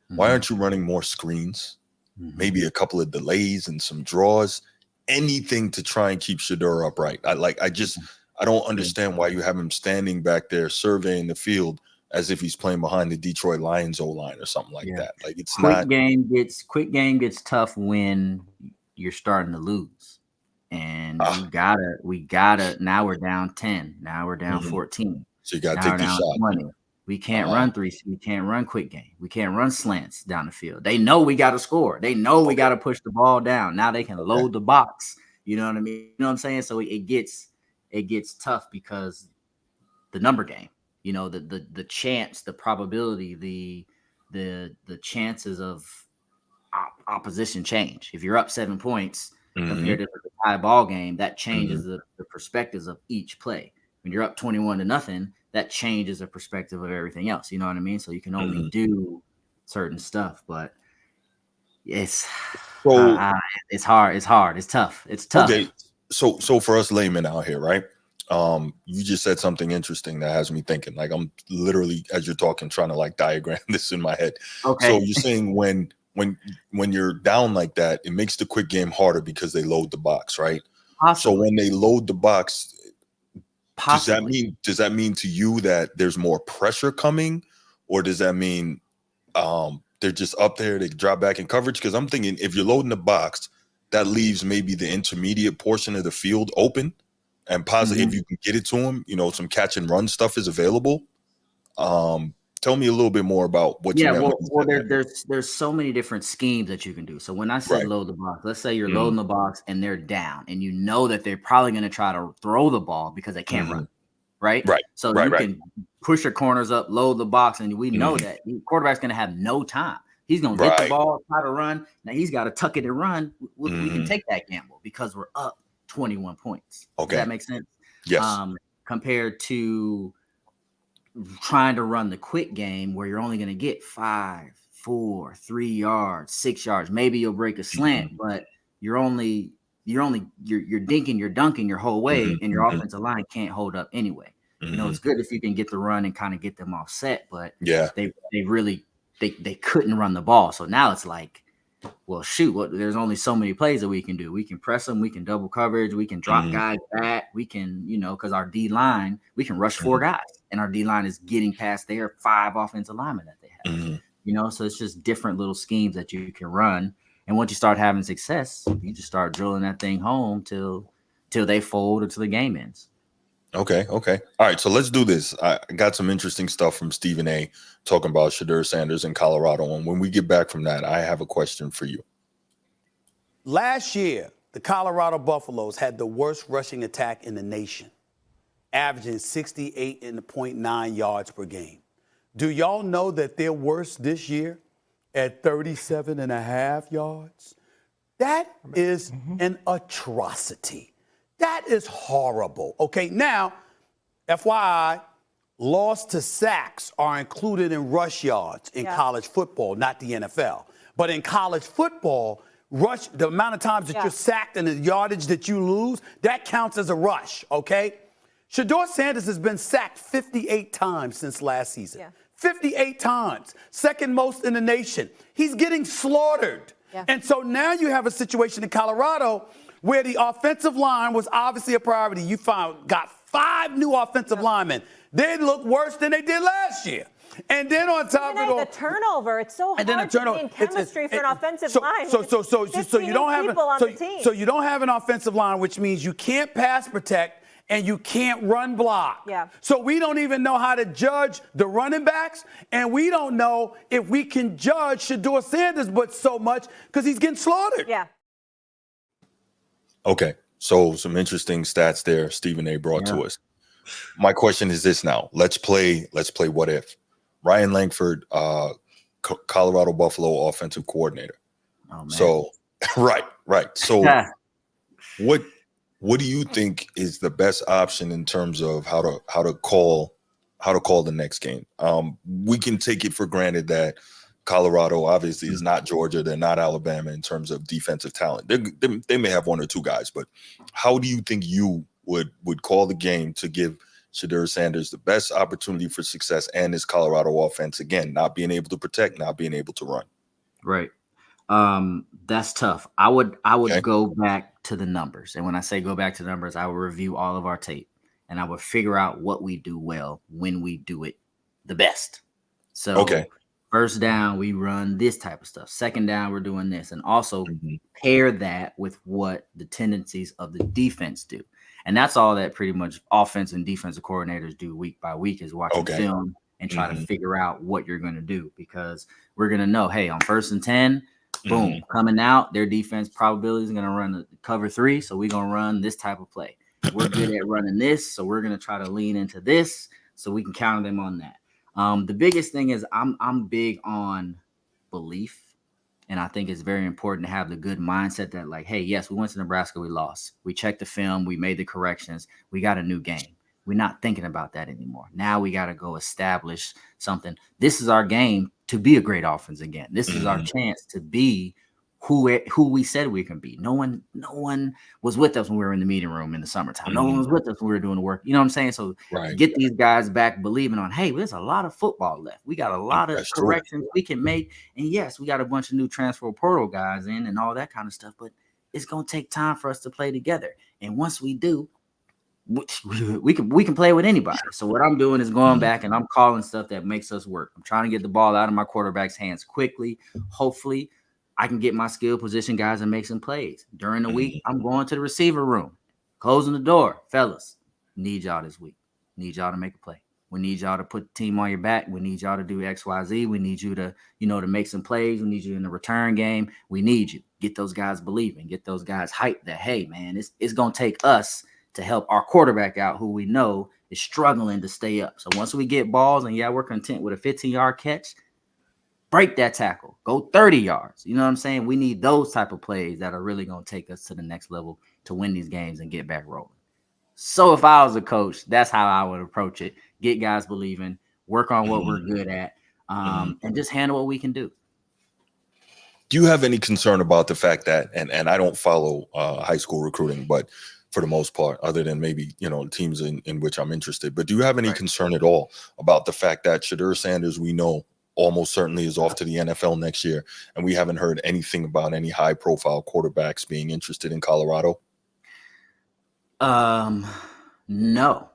Why Mhm. aren't you running more screens? Mhm. Maybe a couple of delays and some draws, anything to try and keep Shador upright. I don't understand why you have him standing back there surveying the field as if he's playing behind the Detroit Lions O-line or something like Yeah. that. Like it's Quick not. game gets tough when you're starting to lose. And we gotta now we're down 10. Now we're down Mhm. 14. So you got to Now we're take the down shot. 20. We can't Uh-huh. run we can't run quick game. We can't run slants down the field. They know we gotta score. They know we gotta push the ball down. Now they can Okay. load the box. You know what I mean? You know what I'm saying? So it gets tough, because the number game, the chance, the probability, the chances of opposition change. If you're up 7 points Mhm. compared to the tie ball game, that changes the perspectives of each play. When you're up 21-0, that changes the perspective of everything else. You know what I mean? So you can only do certain stuff, but it's it's hard. It's hard. It's tough. It's tough. Okay. So for us laymen out here, right? You just said something interesting that has me thinking. Like I'm literally, as you're talking, trying to like diagram this in my head. Okay. So you're saying when you're down like that, it makes the quick game harder because they load the box, right? Possibly. So when they load the box, Possibly. does that mean to you that there's more pressure coming, or does that mean they're just up there, they drop back in coverage? Because I'm thinking if you're loading the box, that leaves maybe the intermediate portion of the field open and positive. If you can get it to them, some catch and run stuff is available. Tell me a little bit more about what you meant. Well, there's so many different schemes that you can do. So when I said load the box, let's say you're loading the box and they're down, and you know that they're probably going to try to throw the ball because they can't run, right? So you can push your corners up, load the box, and we know that the quarterback's going to have no time. He's going to get the ball, try to run. Now he's got to tuck it and run. We can take that gamble because we're up 21 points. Okay. Does that make sense? Yes. Compared to trying to run the quick game where you're only going to get 5, 4, 3 yards, 6 yards. Maybe you'll break a slant, but you're dinking, you're dunking your whole way, and your offensive line can't hold up anyway. It's good if you can get the run and kind of get them offset, but they couldn't run the ball. So now it's like, well, shoot, there's only so many plays that we can do. We can press them, we can double coverage, we can drop guys back, we can, because our D line, we can rush 4 guys, and our D line is getting past their 5 offensive linemen that they have. So it's just different little schemes that you can run. And once you start having success, you just start drilling that thing home till they fold or till the game ends. Okay. All right. So let's do this. I got some interesting stuff from Stephen A. talking about Shedeur Sanders in Colorado. And when we get back from that, I have a question for you. Last year, the Colorado Buffaloes had the worst rushing attack in the nation, averaging 68.9 yards per game. Do y'all know that they're worse this year at 37.5 yards? That is an atrocity. That is horrible. Okay, now, FYI, loss to sacks are included in rush yards in college football, not the NFL. But in college football, the amount of times that you're sacked and the yardage that you lose, that counts as a rush, okay? Shedeur Sanders has been sacked 58 times since last season. 58 times, second most in the nation. He's getting slaughtered. And so now you have a situation in Colorado where the offensive line was obviously a priority. You got 5 new offensive linemen. They look worse than they did last year. And then on top of it all, the turnover, it's so hard to maintain chemistry for an offensive line. So you don't have an offensive line, which means you can't pass protect and you can't run block. So we don't even know how to judge the running backs, and we don't know if we can judge Shedeur Sanders but so much because he's getting slaughtered. Okay, so some interesting stats there Stephen A. brought to us. My question is this now. Let's play what if. Ryan Langford, Colorado Buffalo offensive coordinator. Oh, man. So, right. So what do you think is the best option in terms of how to call the next game? We can take it for granted that Colorado obviously is not Georgia. They're not Alabama in terms of defensive talent. They may have 1 or 2 guys, but how do you think you would call the game to give Shedeur Sanders the best opportunity for success and his Colorado offense, again, not being able to protect, not being able to run? Right. That's tough. I would go back to the numbers. And when I say go back to the numbers, I would review all of our tape and I would figure out what we do well when we do it the best. So first down, we run this type of stuff. Second down, we're doing this. And also pair that with what the tendencies of the defense do. And that's all that pretty much offensive and defensive coordinators do week by week is watching film and try to figure out what you're going to do, because we're going to know, hey, on 1st and 10, boom, coming out, their defense probability is going to run the cover 3. So we're going to run this type of play. We're good at running this. So we're going to try to lean into this so we can counter them on that. The biggest thing is I'm big on belief. And I think it's very important to have the good mindset that, like, hey, yes, we went to Nebraska, we lost. We checked the film, we made the corrections, we got a new game. We're not thinking about that anymore. Now we got to go establish something. This is our game to be a great offense again. This is our chance to be who we said we can be. No one was with us when we were in the meeting room in the summertime. No one was with us when we were doing the work. You know what I'm saying? So get these guys back believing on, hey, there's a lot of football left. We got a lot of corrections we can make. And yes, we got a bunch of new transfer portal guys in and all that kind of stuff, but it's going to take time for us to play together. And once we do, we can play with anybody. So what I'm doing is going back and I'm calling stuff that makes us work. I'm trying to get the ball out of my quarterback's hands quickly. Hopefully I can get my skill position guys and make some plays. During the week, I'm going to the receiver room, closing the door. Fellas, need y'all this week. Need y'all to make a play. We need y'all to put the team on your back. We need y'all to do X, Y, Z. We need you to, to make some plays. We need you in the return game. We need you. Get those guys believing. Get those guys hyped that, hey, man, it's going to take us to help our quarterback out who we know is struggling to stay up. So once we get balls and, we're content with a 15-yard catch, break that tackle, go 30 yards. You know what I'm saying? We need those type of plays that are really going to take us to the next level to win these games and get back rolling. So if I was a coach, that's how I would approach it. Get guys believing, work on what we're good at, and just handle what we can do. Do you have any concern about the fact that, and I don't follow high school recruiting, but for the most part, other than maybe, teams in which I'm interested, but do you have any concern at all about the fact that Shedeur Sanders, we know, almost certainly is off to the NFL next year, and we haven't heard anything about any high-profile quarterbacks being interested in Colorado? No.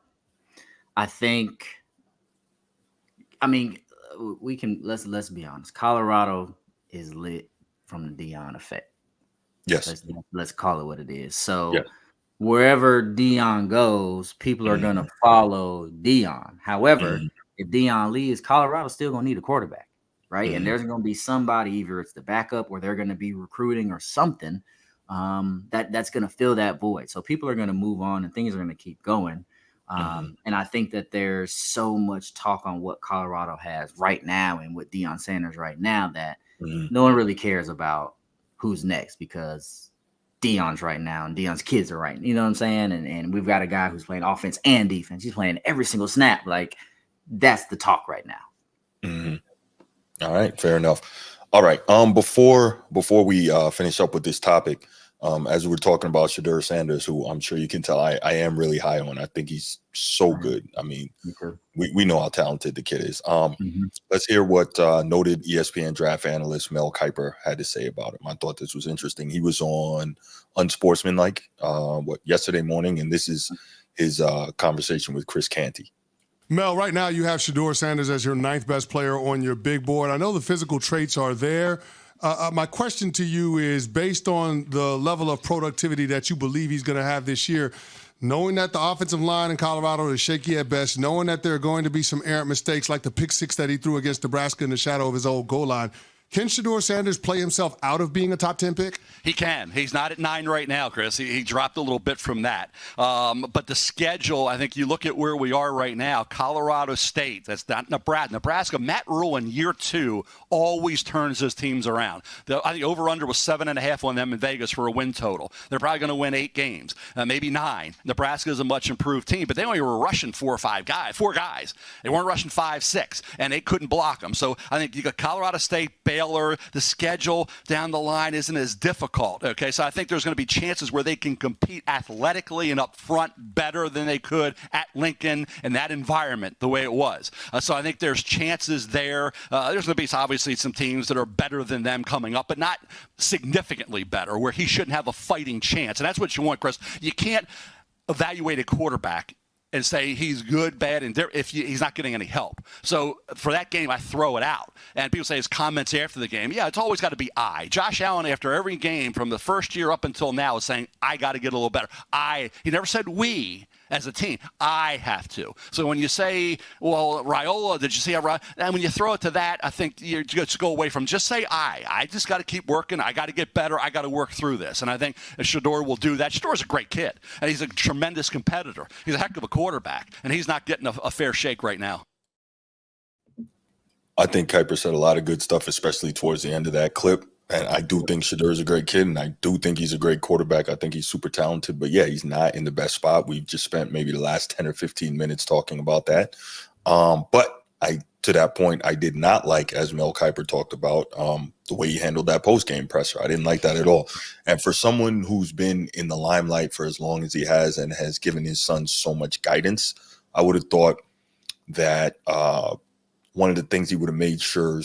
We can let's be honest. Colorado is lit from the Deion effect. Yes. Let's call it what it is. So wherever Deion goes, people are going to follow Deion. However, if Deion leaves, Colorado's still going to need a quarterback, right? And there's going to be somebody, either it's the backup or they're going to be recruiting or something that's going to fill that void. So people are going to move on and things are going to keep going. And I think that there's so much talk on what Colorado has right now and with Deion Sanders right now that no one really cares about who's next, because Deion's right now and Deion's kids are right. You know what I'm saying? And we've got a guy who's playing offense and defense. He's playing every single snap. Like, that's the talk right now. All right. Fair enough. All right. Before we finish up with this topic, as we were talking about Shedeur Sanders, who I'm sure you can tell I am really high on. I think he's so good. I mean, we know how talented the kid is. Let's hear what noted ESPN draft analyst Mel Kiper had to say about him. I thought this was interesting. He was on Unsportsmanlike yesterday morning, and this is his conversation with Chris Canty. Mel, right now you have Shedeur Sanders as your 9th best player on your big board. I know the physical traits are there. My question to you is, based on the level of productivity that you believe he's going to have this year, knowing that the offensive line in Colorado is shaky at best, knowing that there are going to be some errant mistakes like the pick six that he threw against Nebraska in the shadow of his old goal line, can Shedeur Sanders play himself out of being a top 10 pick? He can. He's not at 9 right now, Chris. He dropped a little bit from that. But the schedule, I think you look at where we are right now, Colorado State, that's not Nebraska. Nebraska, Matt Rule in year 2 always turns his teams around. I think over-under was 7.5 on them in Vegas for a win total. They're probably going to win 8 games, maybe 9. Nebraska is a much improved team, but they only were rushing 4 guys. They weren't rushing 5, 6, and they couldn't block them. So I think you got Colorado State, Baylor, the schedule down the line isn't as difficult. Okay, so I think there's going to be chances where they can compete athletically and up front better than they could at Lincoln in that environment, the way it was. So I think there's chances there. There's going to be obviously some teams that are better than them coming up, but not significantly better, where he shouldn't have a fighting chance. And that's what you want, Chris. You can't evaluate a quarterback and say he's good, bad, and if he's not getting any help. So for that game, I throw it out. And people say his comments after the game, it's always got to be I. Josh Allen, after every game from the first year up until now, is saying, I got to get a little better. He never said we as a team. I have to. So when you say, well, Raiola, did you see how and when you throw it to that, I think you just go away from just say I just got to keep working. I got to get better. I got to work through this. And I think Shedeur will do that. Shedeur's a great kid, and he's a tremendous competitor. He's a heck of a quarterback, and he's not getting a fair shake right now. I think Kiper said a lot of good stuff, especially towards the end of that clip. And I do think Shedeur is a great kid, and I do think he's a great quarterback. I think he's super talented, but yeah, he's not in the best spot. We've just spent maybe the last 10 or 15 minutes talking about that. But to that point, I did not like, as Mel Kiper talked about, the way he handled that post-game presser. I didn't like that at all. And for someone who's been in the limelight for as long as he has and has given his son so much guidance, I would have thought that one of the things he would have made sure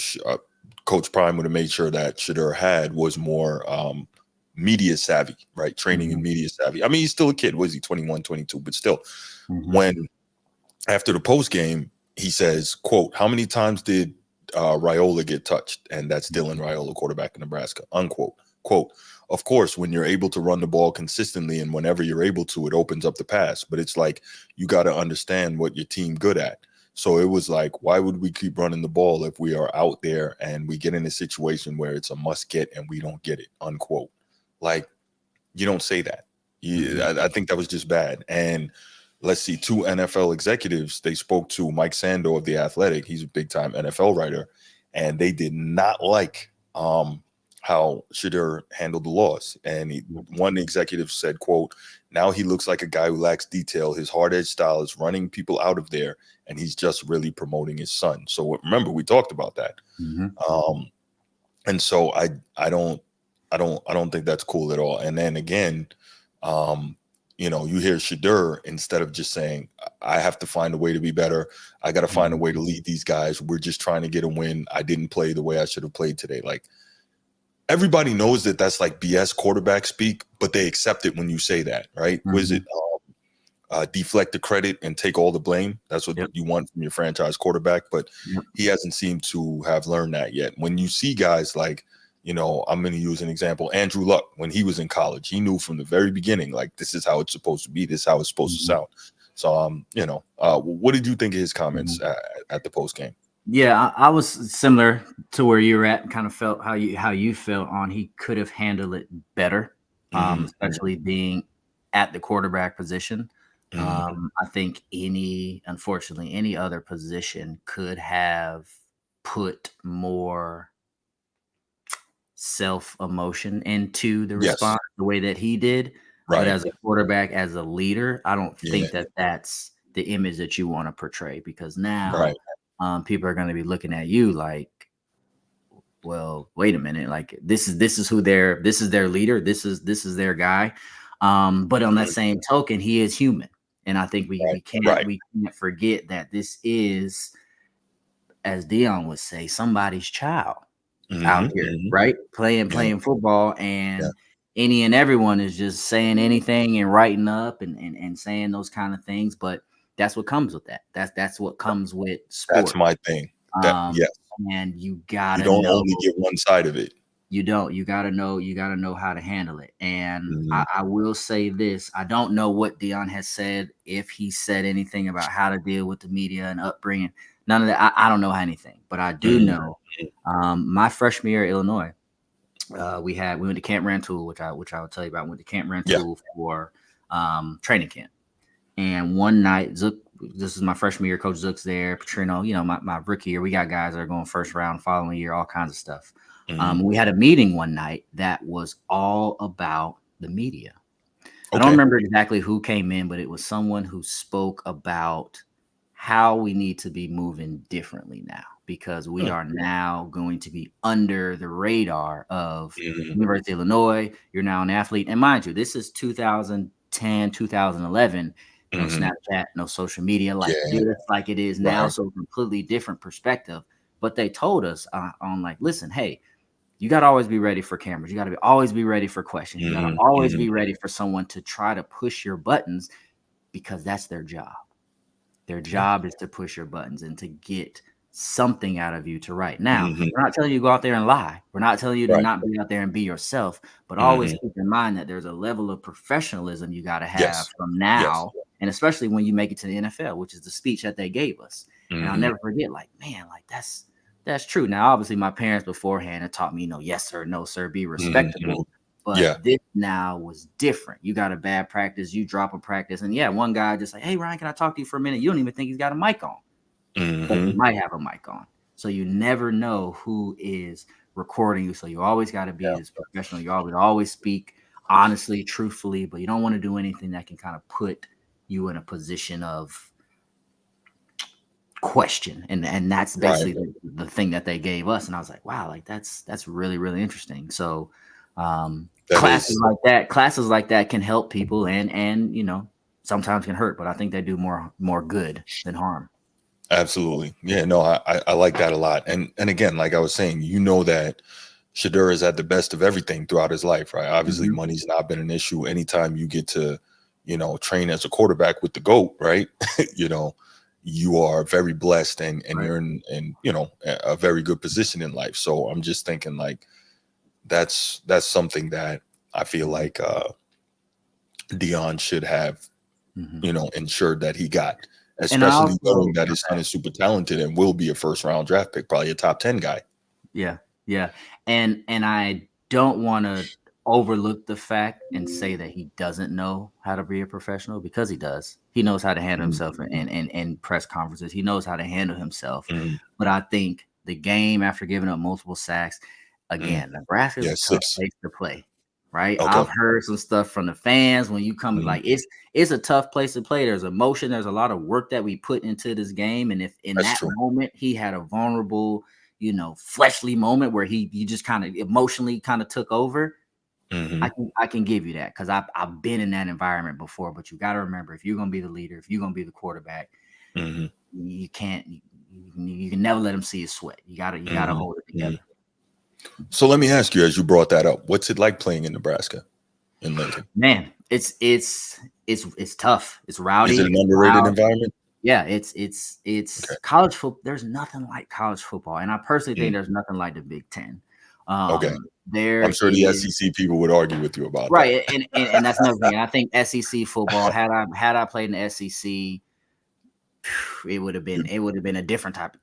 Coach Prime would have made sure that Shedeur had was more media savvy, right? Training and media savvy. I mean, he's still a kid. Was he 21, 22? But still, when after the post game, he says, quote, "How many times did Raiola get touched?" And that's Dylan Raiola, quarterback in Nebraska, unquote. Quote, "Of course, when you're able to run the ball consistently and whenever you're able to, it opens up the pass. But it's like you got to understand what your team good at." So it was like, why would we keep running the ball if we are out there and we get in a situation where it's a must get and we don't get it, unquote. Like, you don't say that. I think that was just bad. And let's see, 2 NFL executives, they spoke to Mike Sando of The Athletic. He's a big-time NFL writer. And they did not like how Shedeur handled the loss. And one executive said, quote, "Now he looks like a guy who lacks detail. His hard-edged style is running people out of there, and he's just really promoting his son." So remember, we talked about that. And so I don't think that's cool at all. And then again, you know, you hear Shedeur, instead of just saying, "I have to find a way to be better. I got to find a way to lead these guys. We're just trying to get a win. I didn't play the way I should have played today." Like, everybody knows that that's like BS quarterback speak, but they accept it when you say that, right? Was it deflect the credit and take all the blame? That's what you want from your franchise quarterback, but he hasn't seemed to have learned that yet. When you see guys like, you know, I'm going to use an example, Andrew Luck, when he was in college, he knew from the very beginning, like, this is how it's supposed to be. This is how it's supposed to sound. So, you know, what did you think of his comments at the post game? Yeah, I was similar to where you were at, and kind of felt how you felt on he could have handled it better, especially being at the quarterback position. I think unfortunately, any other position could have put more self-emotion into the response the way that he did. But as a quarterback, as a leader, I don't think that that's the image that you want to portray, because now people are going to be looking at you like, well, wait a minute, like this is their leader, this is their guy. But on that same token, he is human, and I think we can't forget that this is, as Dion would say, somebody's child out here, right? Playing football, and any and everyone is just saying anything and writing up and saying those kind of things. But that's what comes with that. That's what comes with sport. That's my thing. And you gotta don't only get one side of it. You don't. You gotta know how to handle it. And I will say this: I don't know what Dion has said, if he said anything about how to deal with the media and upbringing. None of that. I don't know anything, but I do know. My freshman year at Illinois, we went to Camp Rantoul, which I will tell you about. Went to Camp Rantoul for training camp. And one night, Zook, this is my freshman year, Coach Zook's there, Petrino, you know, my rookie year, we got guys that are going first round, following year, all kinds of stuff. We had a meeting one night that was all about the media. I don't remember exactly who came in, but it was someone who spoke about how we need to be moving differently now, because we are now going to be under the radar of University of Illinois. You're now an athlete. And mind you, this is 2010, 2011. No Snapchat, no social media like it is now. So completely different perspective. But they told us on like, listen, hey, you got to always be ready for cameras. You got to always be ready for questions. You got to always be ready for someone to try to push your buttons, because that's their job. Their job is to push your buttons and to get something out of you to write. Now, we're not telling you to go out there and lie. We're not telling you to not be out there and be yourself, but always keep in mind that there's a level of professionalism you got to have from now. And especially when you make it to the NFL, which is the speech that they gave us. And I'll never forget, like, man, like that's true. Now, obviously my parents beforehand had taught me, you know, yes, sir, no, sir, be respectable. But this now was different. You got a bad practice, you drop a practice. And one guy just like, hey, Ryan, can I talk to you for a minute? You don't even think he's got a mic on. But he might have a mic on. So you never know who is recording you. So you always got to be as professional. You always speak honestly, truthfully, but you don't want to do anything that can kind of put you in a position of question. And that's basically the thing that they gave us. And I was like, wow, like that's really, really interesting. So classes like that can help people and you know, sometimes can hurt, but I think they do more good than harm. Absolutely. Yeah, no, I like that a lot. And again, like I was saying, you know that Shedeur has had the best of everything throughout his life, right? Obviously, money's not been an issue. Anytime you get to, you know, train as a quarterback with the GOAT, right? You know, you are very blessed and you're in, you know, a very good position in life. So I'm just thinking like that's something that I feel like Deion should have, you know, ensured that he got. Especially knowing that his son is super talented and will be a first-round draft pick, probably a top 10 guy. Yeah. And I don't want to overlook the fact and say that he doesn't know how to be a professional, because he does. He knows how to handle himself in press conferences. He knows how to handle himself. But I think the game, after giving up multiple sacks, again, Nebraska is a tough place to play. Right. Okay. I've heard some stuff from the fans when you come like it's a tough place to play. There's emotion. There's a lot of work that we put into this game. And if in that moment he had a vulnerable, you know, fleshly moment where you just kind of emotionally kind of took over, I can give you that, because I've been in that environment before. But you got to remember, if you're going to be the leader, if you're going to be the quarterback, you can't, you can never let him see his sweat. You got to hold it together. So let me ask you, as you brought that up, what's it like playing in Nebraska, in Lincoln? Man, it's tough. It's rowdy. Is it an underrated environment? Yeah, it's college football. There's nothing like college football, and I personally think there's nothing like the Big Ten. I'm sure the SEC people would argue with you about that. And that's another thing. I think SEC football, had I played in the SEC, it would have been a different type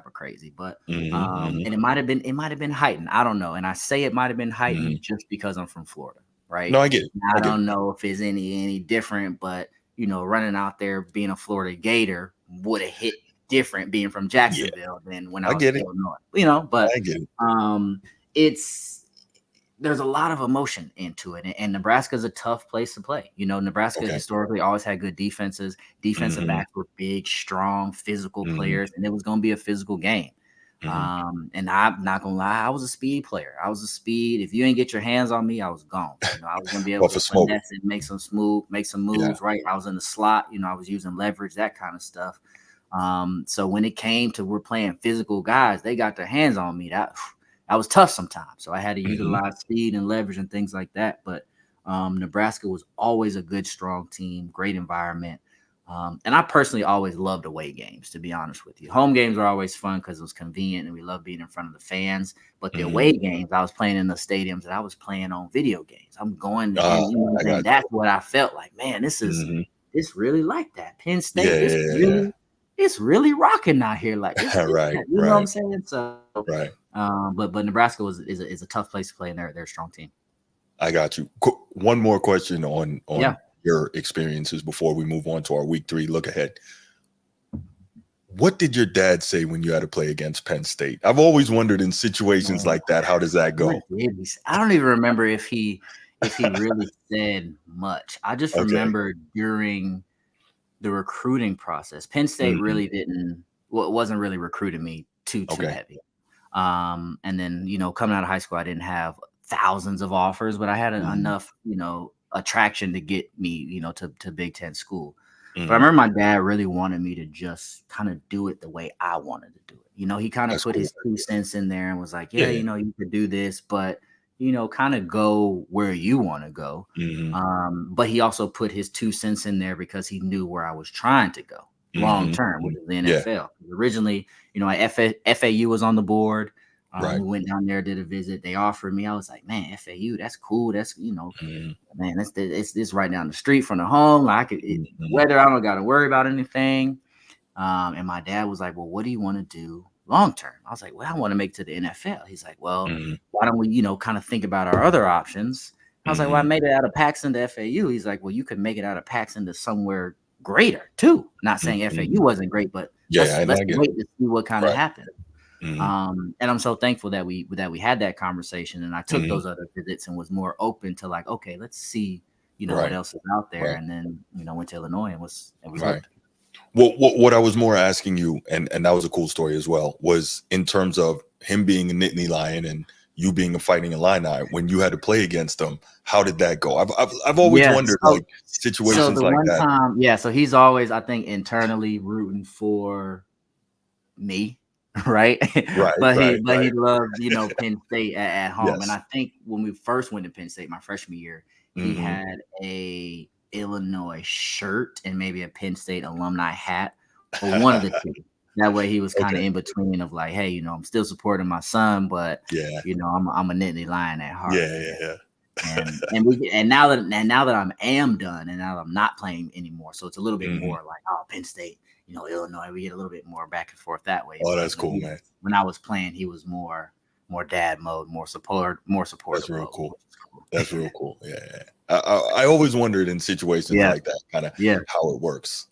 of crazy. But and it might have been heightened. I don't know. And I say it might have been heightened just because I'm from Florida, right? No, I get it. I don't know if it's any different, but you know, running out there being a Florida Gator would have hit different being from Jacksonville than when I was in Illinois. You know, but I get it. There's a lot of emotion into it, and Nebraska is a tough place to play. You know, Nebraska historically always had good defenses. Defensive backs were big, strong, physical players, and it was going to be a physical game. And I'm not gonna lie, I was a speed player. If you ain't get your hands on me, I was gone. You know, I was gonna be able to finesse and make some moves, right? I was in the slot, you know, I was using leverage, that kind of stuff. So when it came to we're playing physical guys, they got their hands on me. That was tough sometimes. So I had to utilize speed and leverage and things like that. But Nebraska was always a good, strong team, great environment. And I personally always loved away games, to be honest with you. Home games were always fun because it was convenient and we loved being in front of the fans. But the away games, I was playing in the stadiums and I was playing on video games. I'm going, and that's what I felt like. Man, this is it's really like that. Penn State, it's really rocking out here. Like, you know what I'm saying? So, but Nebraska is a tough place to play, and they're a strong team. I got you. One more question on your experiences before we move on to our week 3 look ahead. What did your dad say when you had to play against Penn State? I've always wondered in situations like that, how does that go? I don't even remember if he really said much. I just remember during the recruiting process, Penn State really wasn't really recruiting me too heavy. And then, you know, coming out of high school, I didn't have thousands of offers, but I had enough, you know, attraction to get me, you know, to Big Ten school. But I remember my dad really wanted me to just kind of do it the way I wanted to do it. You know, he kind of put his 2 cents in there and was like, you know, you could do this, but, you know, kind of go where you want to go. But he also put his 2 cents in there because he knew where I was trying to go long term, which is the NFL. Originally, you know, FAU was on the board. We went down there, did a visit. They offered me. I was like, man, FAU, that's cool. That's, you know, man, it's right down the street from the home. Like, whether I don't got to worry about anything. And my dad was like, well, what do you want to do long term? I was like, well, I want to make it to the NFL. He's like, well, why don't we, you know, kind of think about our other options? I was like, well, I made it out of Paxton to FAU. He's like, well, you could make it out of Paxton to somewhere greater too. Not saying FAU wasn't great, but let's wait to see what kind of happened. And I'm so thankful that we had that conversation, and I took those other visits and was more open to like, okay, let's see, what else is out there. And then, went to Illinois and we looked. Well, what I was more asking you, and that was a cool story as well, was in terms of him being a Nittany Lion and you being a Fighting Illini. When you had to play against him, how did that go? I've always wondered like situations like that. Time, so he's always, I think, internally rooting for me, right? But he loved, Penn State at home. And I think when we first went to Penn State my freshman year, he had a Illinois shirt and maybe a Penn State alumni hat, or one of the two. That way he was kind of in between of like, hey, I'm still supporting my son, but I'm a Nittany Lion at heart. And now that I am done, and now that I'm not playing anymore, so it's a little bit more like, oh, Penn State, Illinois, we get a little bit more back and forth that way. Oh, that's cool, man. When I was playing, he was more dad mode, more supportive. That's real cool. That's real cool. Yeah. I always wondered in situations like that, kind of how it works,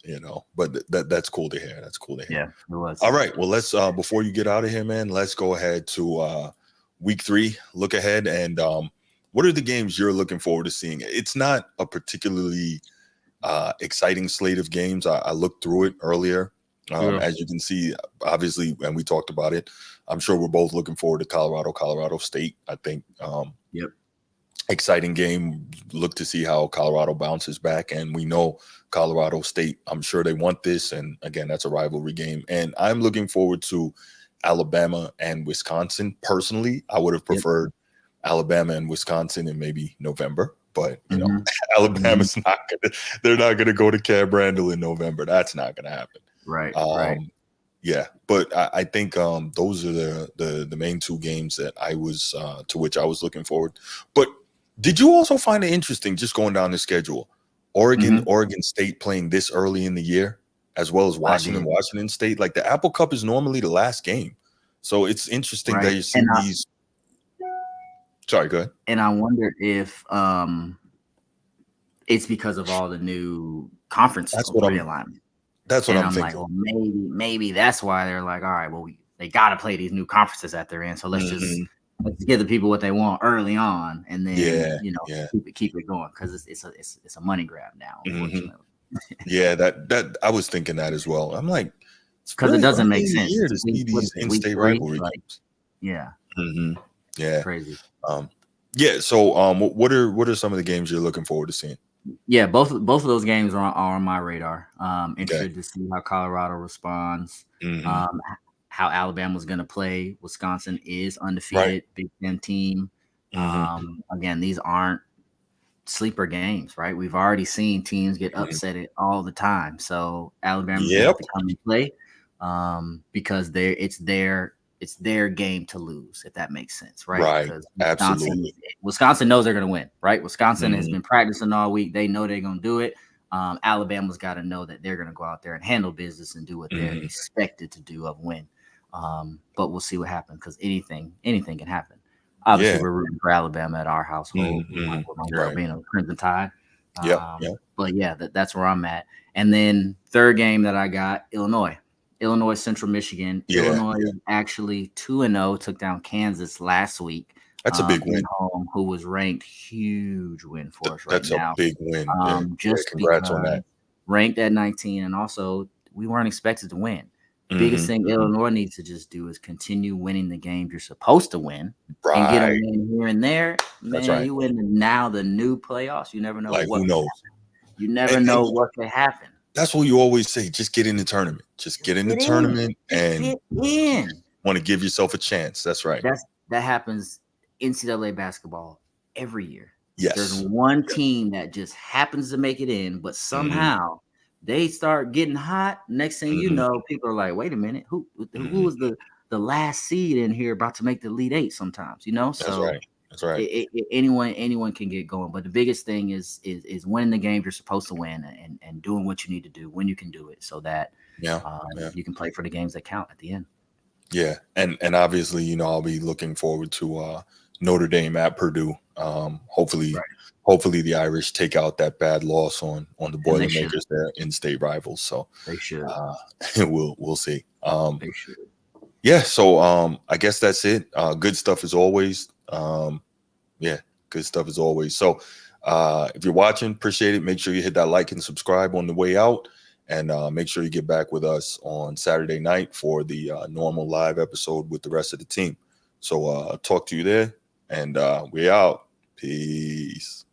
But that's cool to hear. That's cool to hear. Yeah, it was. All right. Well, let's before you get out of here, man, let's go ahead to week 3. Look ahead, and what are the games you're looking forward to seeing? It's not a particularly exciting slate of games. I looked through it earlier. As you can see, obviously, and we talked about it, I'm sure we're both looking forward to Colorado State. I think exciting game. Look to see how Colorado bounces back. And we know Colorado State, I'm sure they want this. And again, that's a rivalry game. And I'm looking forward to Alabama and Wisconsin. Personally, I would have preferred Alabama and Wisconsin in maybe November. But, Alabama's they're not going to go to Camp Randall in November. That's not going to happen. Right. Yeah, but I think those are the main 2 games that I was to which I was looking forward. But did you also find it interesting, just going down the schedule, Oregon State playing this early in the year, as well as Washington State? Like the Apple Cup is normally the last game, so it's interesting that you see these. Sorry, go ahead. And I wonder if it's because of all the new conference realignment. That's what I'm thinking. Like, well, maybe that's why they're like, all right, well, they got to play these new conferences that they're in, so let's just give the people what they want early on, and then keep it going, because it's a money grab now, unfortunately. That I was thinking that as well. I'm like, because it doesn't make sense to see these in-state rivalry games. Crazy. So what are some of the games you're looking forward to seeing? Yeah, both of those games are on my radar. Interested to see how Colorado responds. How Alabama's going to play. Wisconsin is undefeated, Big Ten team. Again, these aren't sleeper games, right? We've already seen teams get upset all the time. So Alabama's going to have to come and play because it's their game to lose, if that makes sense, right? Because Absolutely. Wisconsin knows they're going to win, right? Wisconsin has been practicing all week. They know they're going to do it. Alabama's got to know that they're going to go out there and handle business and do what they're expected to do of win. But we'll see what happens, because anything can happen. Obviously, we're rooting for Alabama at our household, with my girl being a Crimson Tide. But that's where I'm at. And then third game that I got, Illinois Central Michigan. Illinois actually 2-0, took down Kansas last week. That's a big win. Home, who was ranked, huge win for us That's now. A big win. Just congrats on that. Ranked at 19, and also we weren't expected to win. Biggest thing Illinois needs to just do is continue winning the games you're supposed to win, and get a win here and there. Man, you win now the new playoffs. You never know who knows. You never know what could happen. That's what you always say. Just get in the tournament. Just get in the tournament and want to give yourself a chance. That's right. That happens NCAA basketball every year. Yes. There's one team that just happens to make it in, but somehow they start getting hot. Next thing you know, people are like, wait a minute, who was the last seed in here about to make the Elite Eight sometimes, So That's right. Anyone can get going. But the biggest thing is winning the games you're supposed to win, and doing what you need to do when you can do it, so that you can play for the games that count at the end. Yeah. And obviously, I'll be looking forward to Notre Dame at Purdue. Hopefully the Irish take out that bad loss on the Boilermakers, their in-state rivals. So they should. We'll see. They should. yeah, so I guess that's it. Good stuff as always. Yeah, good stuff as always. So if you're watching, appreciate it. Make sure you hit that like and subscribe on the way out. And make sure you get back with us on Saturday night for the normal live episode with the rest of the team. So talk to you there. And we're out. Peace.